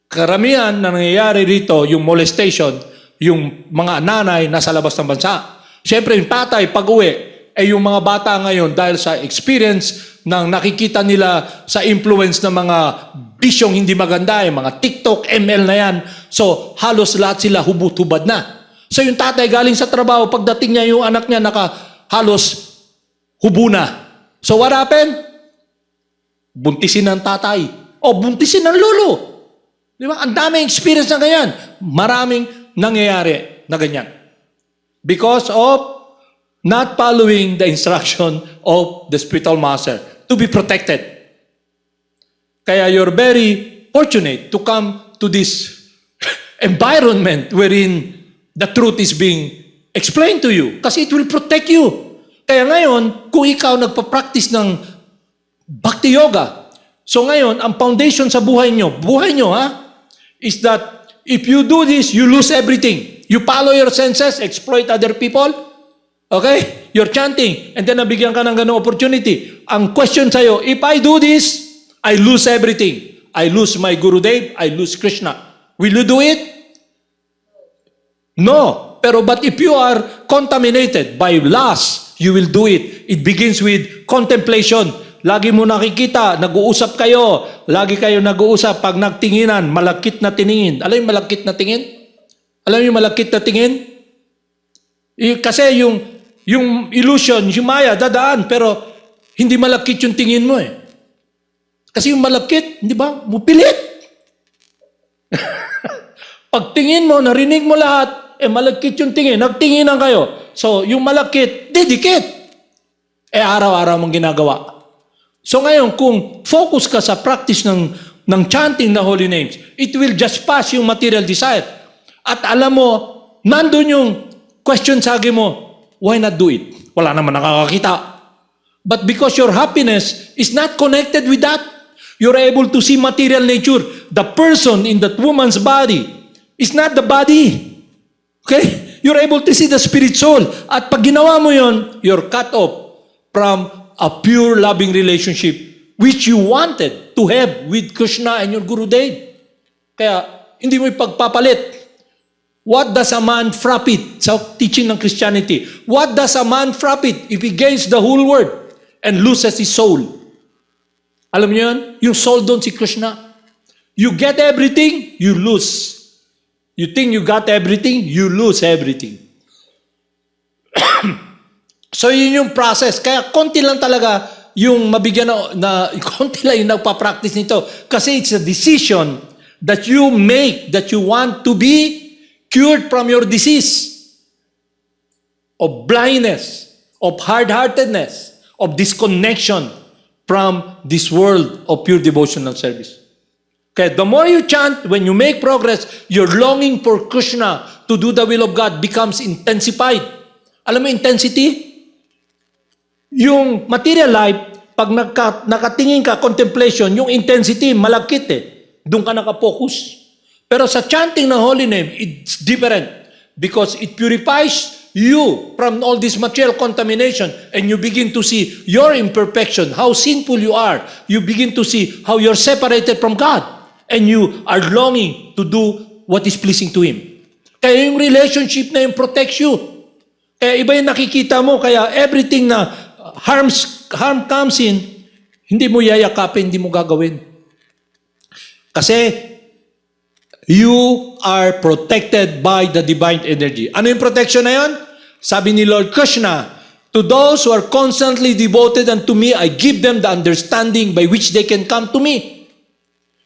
Karamihan na nangyayari rito, yung molestation, yung mga nanay nasa labas ng bansa. Siyempre, yung tatay, pag-uwi, yung mga bata ngayon, dahil sa experience ng nakikita nila sa influence ng mga bisyong hindi maganda, yung mga TikTok, ML na yan. So, halos lahat sila hubot-hubad na. So, yung tatay galing sa trabaho, pagdating niya, yung anak niya halos hubo na. So, what happened? Buntisin ng tatay. O, buntisin ng lolo. Di ba? Ang daming experience na ganyan. Maraming nangyayari na ganyan. Because of not following the instruction of the spiritual master to be protected. Kaya you're very fortunate to come to this environment wherein the truth is being explained to you kasi it will protect you. Kaya ngayon, kung ikaw nagpa-practice ng bhakti yoga, so ngayon, ang foundation sa buhay nyo is that if you do this, you lose everything. You follow your senses, exploit other people, okay? You're chanting, and then nabigyan ka ng ganong opportunity. Ang question sa'yo, if I do this, I lose everything. I lose my Gurudev, I lose Krishna. Will you do it? No. But if you are contaminated by lust, you will do it. It begins with contemplation. Lagi mo nakikita, nag-uusap kayo. Lagi kayo nag-uusap pag nagtinginan, malakit na tingin. Alam yung malakit na tingin? Alam yung malakit na tingin? Kasi yung illusion, yung maya, dadaan, pero hindi malakit yung tingin mo eh. Kasi yung malakit, di ba, mupilit. Pag tingin mo, narinig mo lahat, malakit yung tingin, nagtinginan kayo. So, yung malakit, didikit. Araw-araw mong ginagawa. So ngayon, kung focus ka sa practice ng chanting the holy names, it will just pass yung material desire. At alam mo, nandun yung question sa akin mo, why not do it? Wala naman nakakakita. But because your happiness is not connected with that, you're able to see material nature. The person in that woman's body is not the body. Okay? You're able to see the spirit soul. At pag ginawa mo yon, you're cut off from a pure loving relationship which you wanted to have with Krishna and your Gurudev. Kaya, hindi mo ipagpapalit. What does a man profit sa teaching ng Christianity? What does a man profit if he gains the whole world and loses his soul? Alam niyo yun? Yung soul doon si Krishna. You get everything, you lose. You think you got everything, you lose everything. So yun yung process. Kaya konti lang talaga yung mabigyan na konti lang yung nagpa-practice nito. Kasi it's a decision that you make that you want to be cured from your disease of blindness, of hard-heartedness, of disconnection from this world of pure devotional service. Kaya the more you chant, when you make progress, your longing for Krishna to do the will of God becomes intensified. Alam mo intensity? Yung material life, pag nakatingin ka, contemplation, yung intensity, malakit eh. Doon ka nakapokus. Pero sa chanting ng holy name, it's different. Because it purifies you from all this material contamination, and you begin to see your imperfection, how sinful you are. You begin to see how you're separated from God, and you are longing to do what is pleasing to Him. Kaya yung relationship na yung protects you. Kaya iba yung nakikita mo, kaya everything na harm comes in, hindi mo yayakapin, hindi mo gagawin. Kasi you are protected by the divine energy. Ano yung protection na yun? Sabi ni Lord Krishna, to those who are constantly devoted unto me, I give them the understanding by which they can come to me.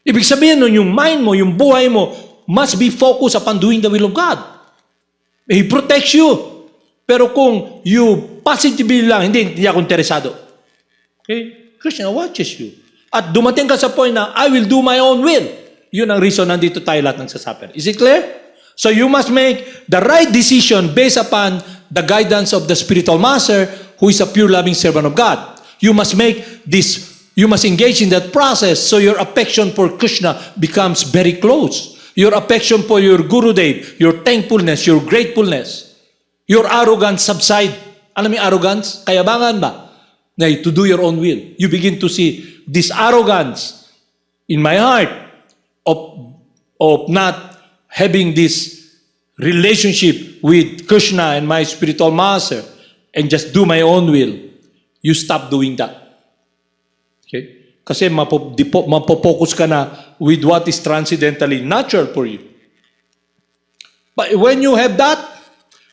Ibig sabihin nun, yung mind mo, yung buhay mo, must be focused upon doing the will of God. He protects you. Pero kung you positively lang, hindi ako interesado. Okay? Krishna watches you. At dumating ka sa point na, I will do my own will. Yun ang reason nandito tayo lahat nagsasuffer. Is it clear? So you must make the right decision based upon the guidance of the spiritual master who is a pure loving servant of God. You must make this, you must engage in that process so your affection for Krishna becomes very close. Your affection for your Gurudev, your thankfulness, your gratefulness, your arrogance subside. Alam mo yung arrogance? Kayabangan ba? Na to do your own will. You begin to see this arrogance in my heart of not having this relationship with Krishna and my spiritual master and just do my own will. You stop doing that. Okay? Kasi mapopokus ka na with what is transcendentally natural for you. But when you have that,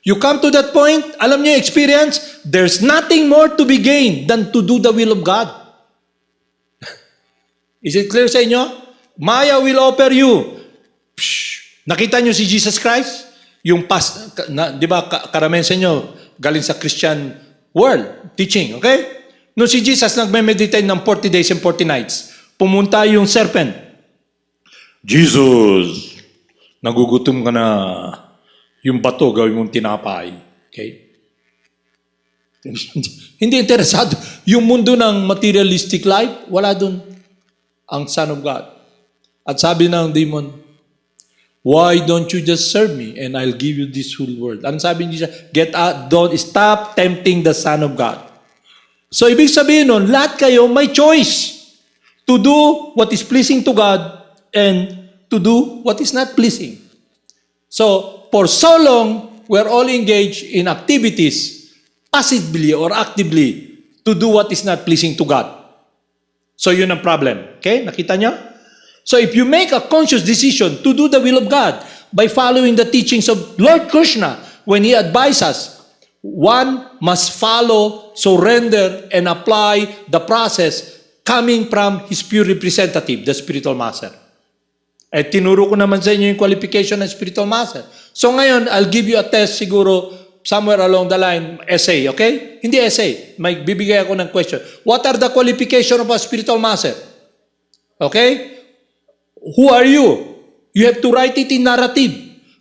you come to that point, alam niyo experience, there's nothing more to be gained than to do the will of God. Is it clear sa inyo? Maya will offer you. Nakita niyo si Jesus Christ? Yung di ba karamihan sa inyo galing sa Christian world, teaching, okay? No si Jesus nagme-meditate ng 40 days and 40 nights. Pumunta yung serpent. Jesus, nagugutom ka na. Yung bato gawin mong tinapay. Okay? Hindi interesado. Yung mundo ng materialistic life, wala dun ang Son of God. At sabi ng demon, why don't you just serve me and I'll give you this whole world? Ano sabi niya? Get out, don't stop tempting the Son of God. So ibig sabihin nun, lahat kayo may choice to do what is pleasing to God and to do what is not pleasing. So for so long, we're all engaged in activities passively or actively to do what is not pleasing to God. So yun ang problem. Okay? Nakita niyo? So if you make a conscious decision to do the will of God by following the teachings of Lord Krishna, when He advises, one must follow, surrender, and apply the process coming from His pure representative, the spiritual master. At tinuro ko naman sa inyo yung qualification ng spiritual master. So ngayon, I'll give you a test siguro somewhere along the line, essay, okay? Hindi essay. May bibigay ako ng question. What are the qualification of a spiritual master? Okay? Who are you? You have to write it in narrative.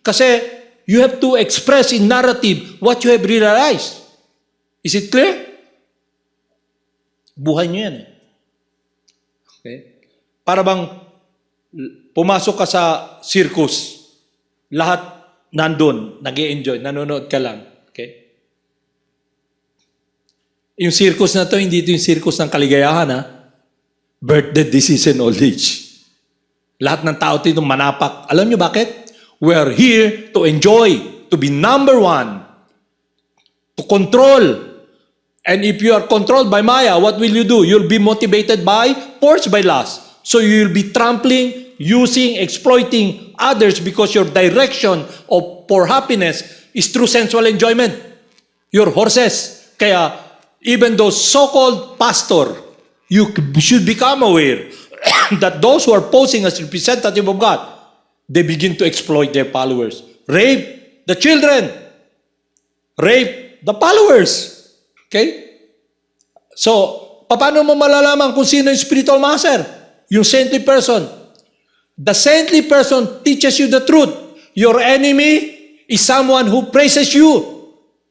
Kasi you have to express in narrative what you have realized. Is it clear? Buhay nyo yan eh. Okay? Para bang pumasok ka sa circus, lahat nandun, nag-i-enjoy, nanonood ka lang. Okay? Yung circus na to, hindi ito yung circus ng kaligayahan, ha? Birthday, disease, and old age. Lahat ng tao dito manapak. Alam niyo bakit? We are here to enjoy, to be number one, to control. And if you are controlled by Maya, what will you do? You'll be motivated by, forced by lust. So you'll be trampling, using, exploiting others because your direction for happiness is through sensual enjoyment. Your horses. Kaya, even those so-called pastor, you should become aware that those who are posing as representative of God, they begin to exploit their followers. Rape the children. Rape the followers. Okay? So, paano mo malalaman kung sino yung spiritual master? Yung saintly person. The saintly person teaches you the truth. Your enemy is someone who praises you.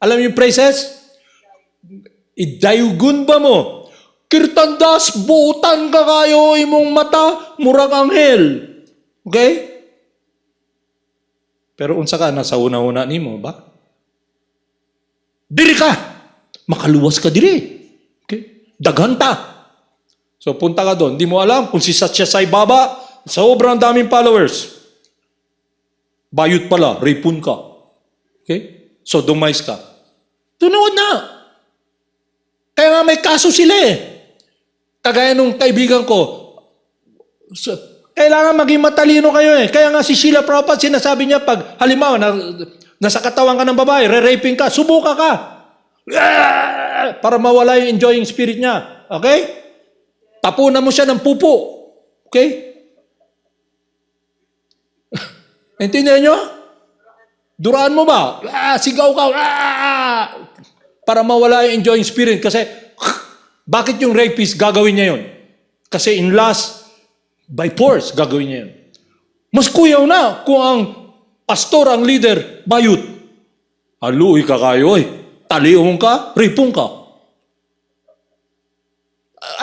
Alam yung praises? Idayugun ba mo? Kirtandas, buutan ka kayo, imong mata, murag anghel. Okay? Pero unsa ka, nasa una-una nimo ba? Diri ka. Makaluwas ka diri. Okay? Daghan ta. So punta ka doon. Di mo alam kung si Satya Sai Baba, sobrang daming followers. Bayot pala, ripon ka. Okay? So dumais ka. Tunood na. Kaya nga may kaso sila eh. Kagaya nung kaibigan ko, kailangan maging matalino kayo eh. Kaya nga si Sheila Prabhupada sinasabi niya pag halimbawa nasa katawan ka ng babae, re-raping ka, subuka ka. Para mawala yung enjoying spirit niya. Okay? Tapunan mo siya ng pupo. Okay? Intindihan nyo? Duraan mo ba? Sigaw ka. Para mawala yung enjoying spirit. Kasi, bakit yung rapist gagawin niya yun? Kasi in lust, by force, gagawin niya yun. Mas kuyaw na kung ang pastor, ang leader, bayut. Haluy ka kayo eh. Taliong ka, ripong ka.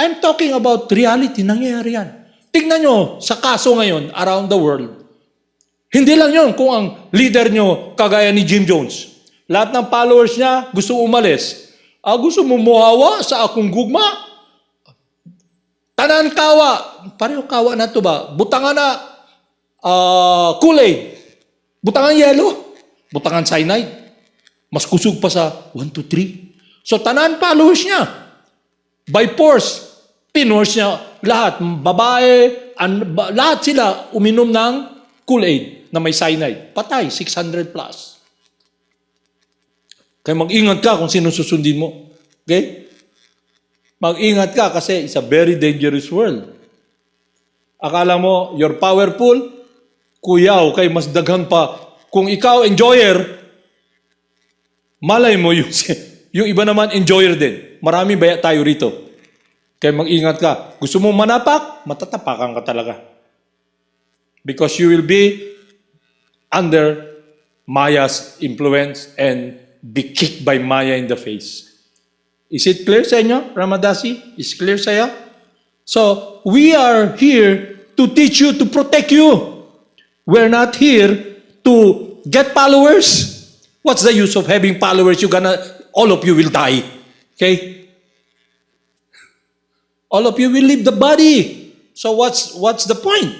I'm talking about reality. Nangyayari yan. Tingnan nyo sa kaso ngayon around the world. Hindi lang yun kung ang leader nyo kagaya ni Jim Jones. Lahat ng followers niya gusto umalis. Gusto mo muhawa sa akong gugma? Tanan kawa. Pareho kawa na to ba? Butangan na Kool-Aid. Butangan yelo. Butangan cyanide. Mas kusog pa sa 1, 2, 3. So tanan followers niya. By force, pinors niya lahat. Babae, lahat sila uminom ng Kool-Aid na may cyanide. Patay, 600 plus. Kaya mag-ingat ka kung sino susundin mo. Okay? Mag-ingat ka kasi it's a very dangerous world. Akala mo, you're powerful, kuyaw, kay mas daghan pa. Kung ikaw enjoyer, malay mo yung iba naman enjoyer din. Marami baya tayo rito. Kaya mag-ingat ka. Gusto mo manapak, matatapakan ka talaga. Because you will be under Maya's influence and be kicked by Maya in the face. Is it clear sa inyo, Ramadasi? Is clear sa iyo? So, we are here to teach you, to protect you. We're not here to get followers. What's the use of having followers? All of you will die. Okay? All of you will leave the body. So what's the point?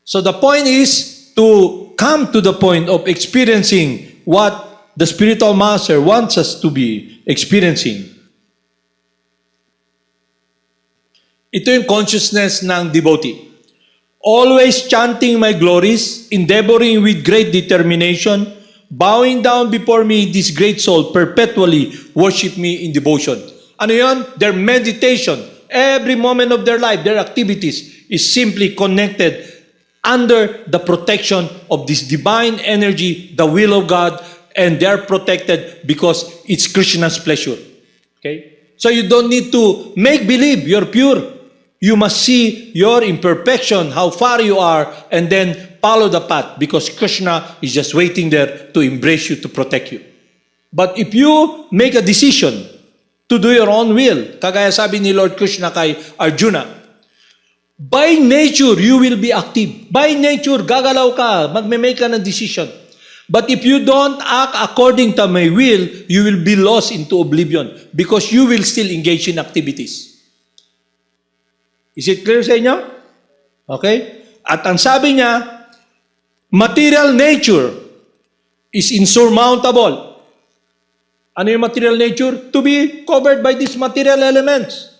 So the point is to come to the point of experiencing what the spiritual master wants us to be experiencing. Ito yung consciousness ng devotee. Always chanting my glories, endeavoring with great determination, bowing down before me, this great soul perpetually worship me in devotion. Ano yun? Their meditation, every moment of their life, their activities is simply connected under the protection of this divine energy, the will of God, and they're protected because it's Krishna's pleasure. Okay? So you don't need to make believe you're pure. You must see your imperfection, how far you are, and then follow the path because Krishna is just waiting there to embrace you, to protect you. But if you make a decision to do your own will, kagaya sabi ni Lord Krishna kay Arjuna, by nature, you will be active. By nature, gagalaw ka, magme-make ka ng decision. But if you don't act according to my will, you will be lost into oblivion because you will still engage in activities. Is it clear sa inyo? Okay? At ang sabi niya, material nature is insurmountable. Ano yung material nature? To be covered by these material elements.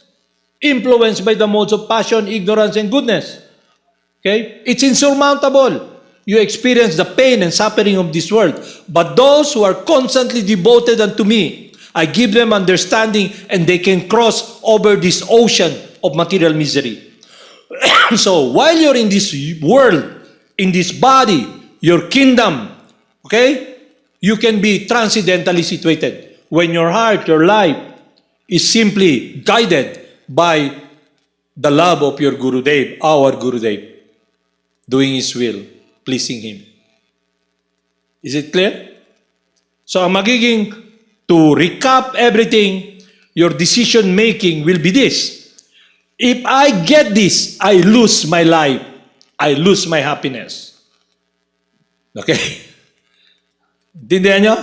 Influenced by the modes of passion, ignorance, and goodness. Okay? It's insurmountable. You experience the pain and suffering of this world. But those who are constantly devoted unto me, I give them understanding and they can cross over this ocean of material misery. So, while you're in this world, in this body, your kingdom, okay, you can be transcendentally situated. When your heart, your life is simply guided by the love of your Gurudev, our Gurudev, doing His will, pleasing Him. Is it clear? So, ang magiging, to recap everything, your decision making will be this. If I get this, I lose my life. I lose my happiness. Okay? Intindihan nyo?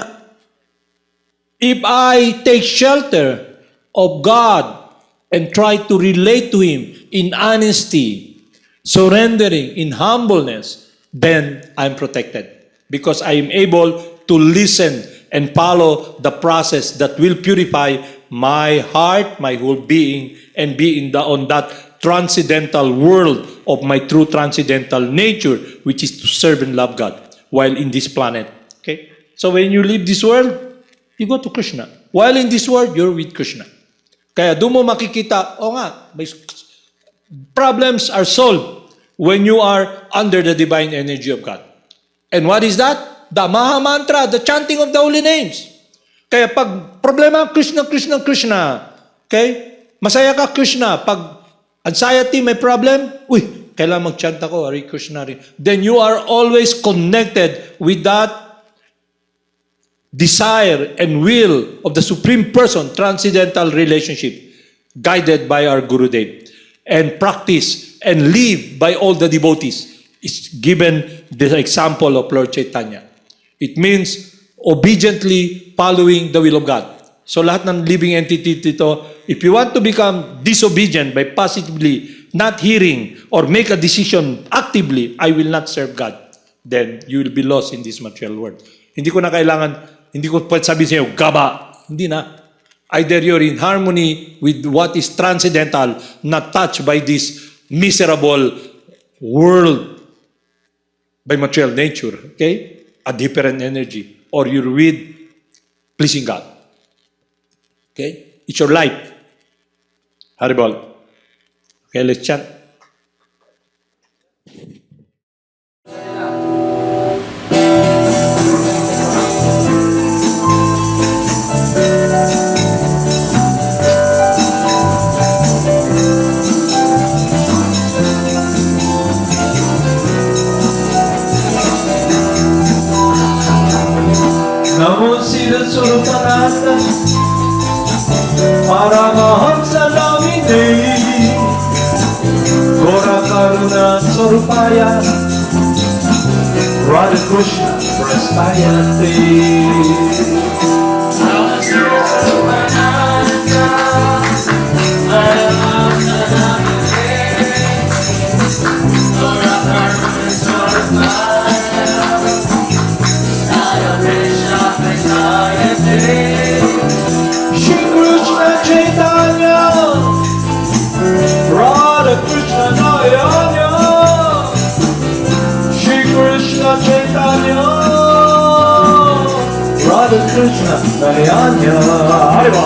If I take shelter of God and try to relate to Him in honesty, surrendering, in humbleness, then I'm protected. Because I am able to listen and follow the process that will purify my heart, my whole being, and be on that transcendental world of my true transcendental nature, which is to serve and love God while in this planet. Okay? So when you leave this world, you go to Krishna. While in this world, you're with Krishna. Kaya doon mo makikita, may problems are solved when you are under the divine energy of God. And what is that? The Maha Mantra, the chanting of the holy names. Kaya pag problema, Krishna, Krishna, Krishna. Okay? Masaya ka, Krishna. Pag anxiety, may problem, kailangan mag-chant ako, Hare Krishna rin. Then you are always connected with that desire and will of the Supreme Person, transcendental relationship, guided by our Gurudev, and practice and live by all the devotees. Is given the example of Lord Chaitanya. It means obediently following the will of God. So lahat ng living entity dito, if you want to become disobedient by positively not hearing or make a decision actively, I will not serve God, then you will be lost in this material world. Hindi ko pwede sabihin sa iyo, gaba. Hindi na. Either you're in harmony with what is transcendental, not touched by this miserable world by material nature, okay? A different energy. Or you're with pleasing God. Okay? It's your life. Haribol. Okay, let's chant. Namo Sira Surupananda Paramahamsa Damine Gora Karuna Surupaya Radha Krishna Prastayate Shri Krishna Chaitanya Radha Krishna Nayanya Shri Krishna Chaitanya Radha Krishna Nayanya Haribo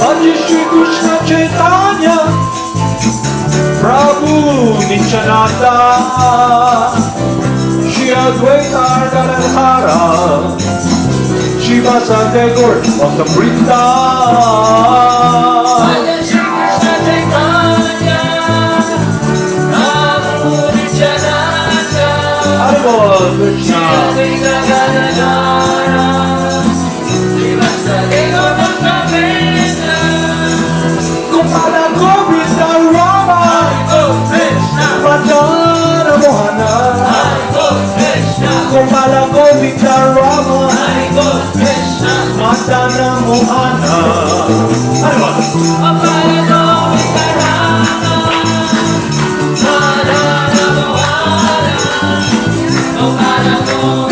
Adi Shri Krishna Chaitanya Prabhu Nityananda Shri Advaita Gadadhara Shiva Sadegor of the Brinda Hare Krishna Gopala Govinda Rama Madana Mohana Gopala Govinda Rama Madana Mohana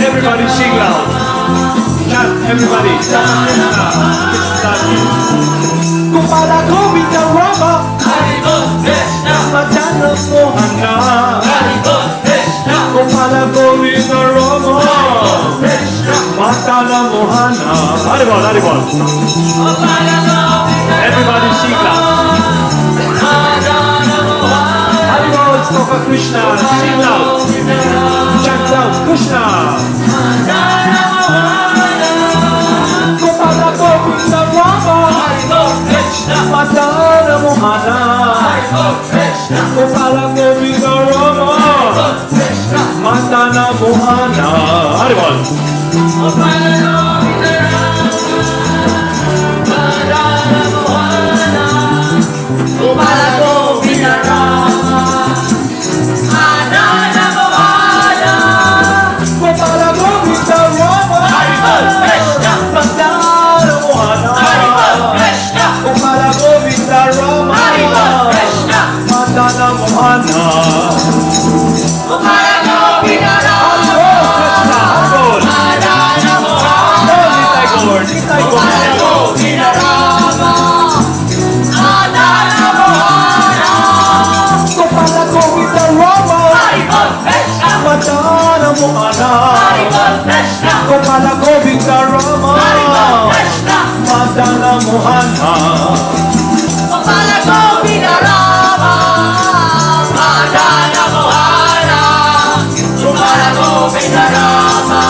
Everybody sing loud. Chant, everybody. Gopala Govinda Rama Madana Mohana Gopala Govinda Rama Madana Mohana Haribol, Haribol. Everybody sing loud. Haribol, Stoka Krishna, sing loud. Chant loud, Krishna. Gopala Govinda Rama Madana Mohana Gopala Govinda Rama Madana Mohana Haribol. Madana Mohana Haribol Krishna, Gopala Govinda Rama Haribol Krishna, Madana Mohana Gopala Govinda Rama, Madana Mohana, Gopala Govinda Rama,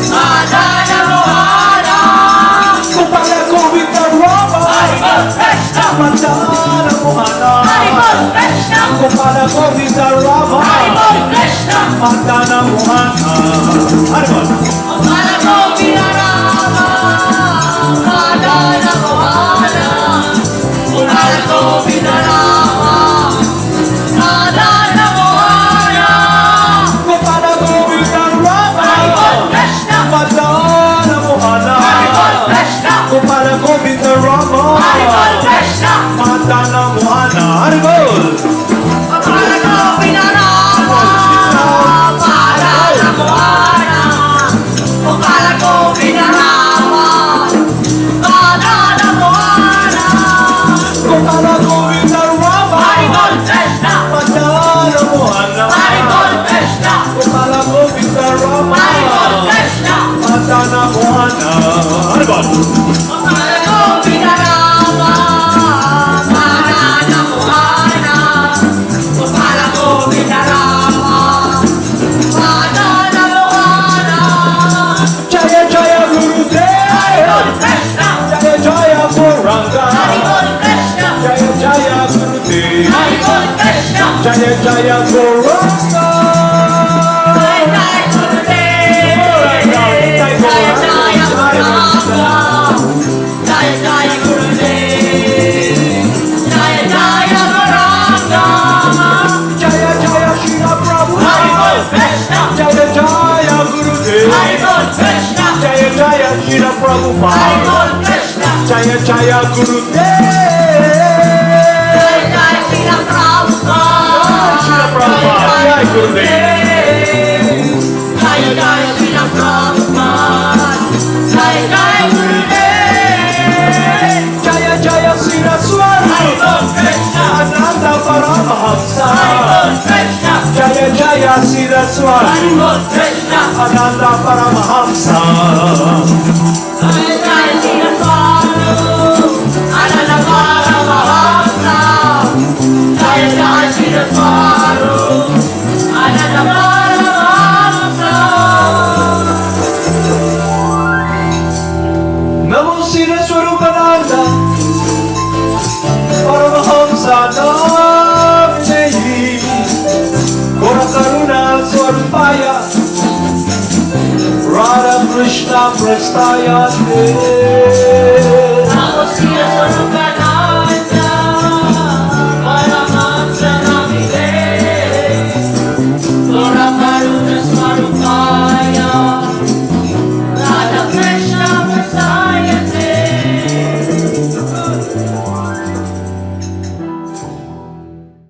Madana Mohana, Gopala Govinda Rama Haribol Krishna, Madana Mohana Haribol Krishna, Gopala Govinda Rama Haribol Krishna, Madana Mohana Haribol Gopala Govinda Rama, Madana Mohana, Gopala Govinda Rama, Madana Mohana, Gopala Govinda Rama Haribol Krishna, Madana Mohana Haribol Krishna, Gopala Govinda Rama Haribol Krishna, Madana Mohana Haribol Gopala Govinda Rama, Madana Mohana, Gopala Govinda Rama, Madana Mohana, Gopala Govinda Rama Haribol Krishna, Madana Mohana Haribol Krishna, Gopala Govinda Rama Haribol Krishna, Madana Mohana Haribol Gopala Govinda Rama, Madana Mohana, Gopala Govinda Rama, Madana Mohana, Jaya Jaya Gurudev Haribol Krishna, Jaya Jaya Gauranga Haribol Krishna, Jaya Jaya Gurudev Haribol Krishna, Jaya Jaya Gauranga Jai Jai Gurudev, Jai Jai Gauranga, Jai Jai Gurudev, Jai Jai Gauranga, Jaya Jaya Shila Prabhu Haribol Krishna, Jaya Jaya Gurudev Haribol Krishna, Jaya Jaya Shila Prabhupada Haribol Krishna, Jaya Jaya Gurudev Jai Jai Srila Prabhupada, Srila Prabhupada, Jai Gurudev. Jai Jai Srila Prabhupada, Jai Jai Gurudev, Jaya Jaya Siraswami Haribol Krishna, Ananda Paramahamsa Haribol Krishna, Jaya Jaya Siraswami Haribol Krishna, Ananda Paramahamsa Jai Jai Srila Sadhu, Ananda Paramahamsa, Jai Jai Srila Sadhu, Ananda Paramahamsa. Namo Siraswarupananda Paramahamsa Namadehi Gora Karuna Swarupaya Radha Krishna Prastayate Namo Srila Swarupa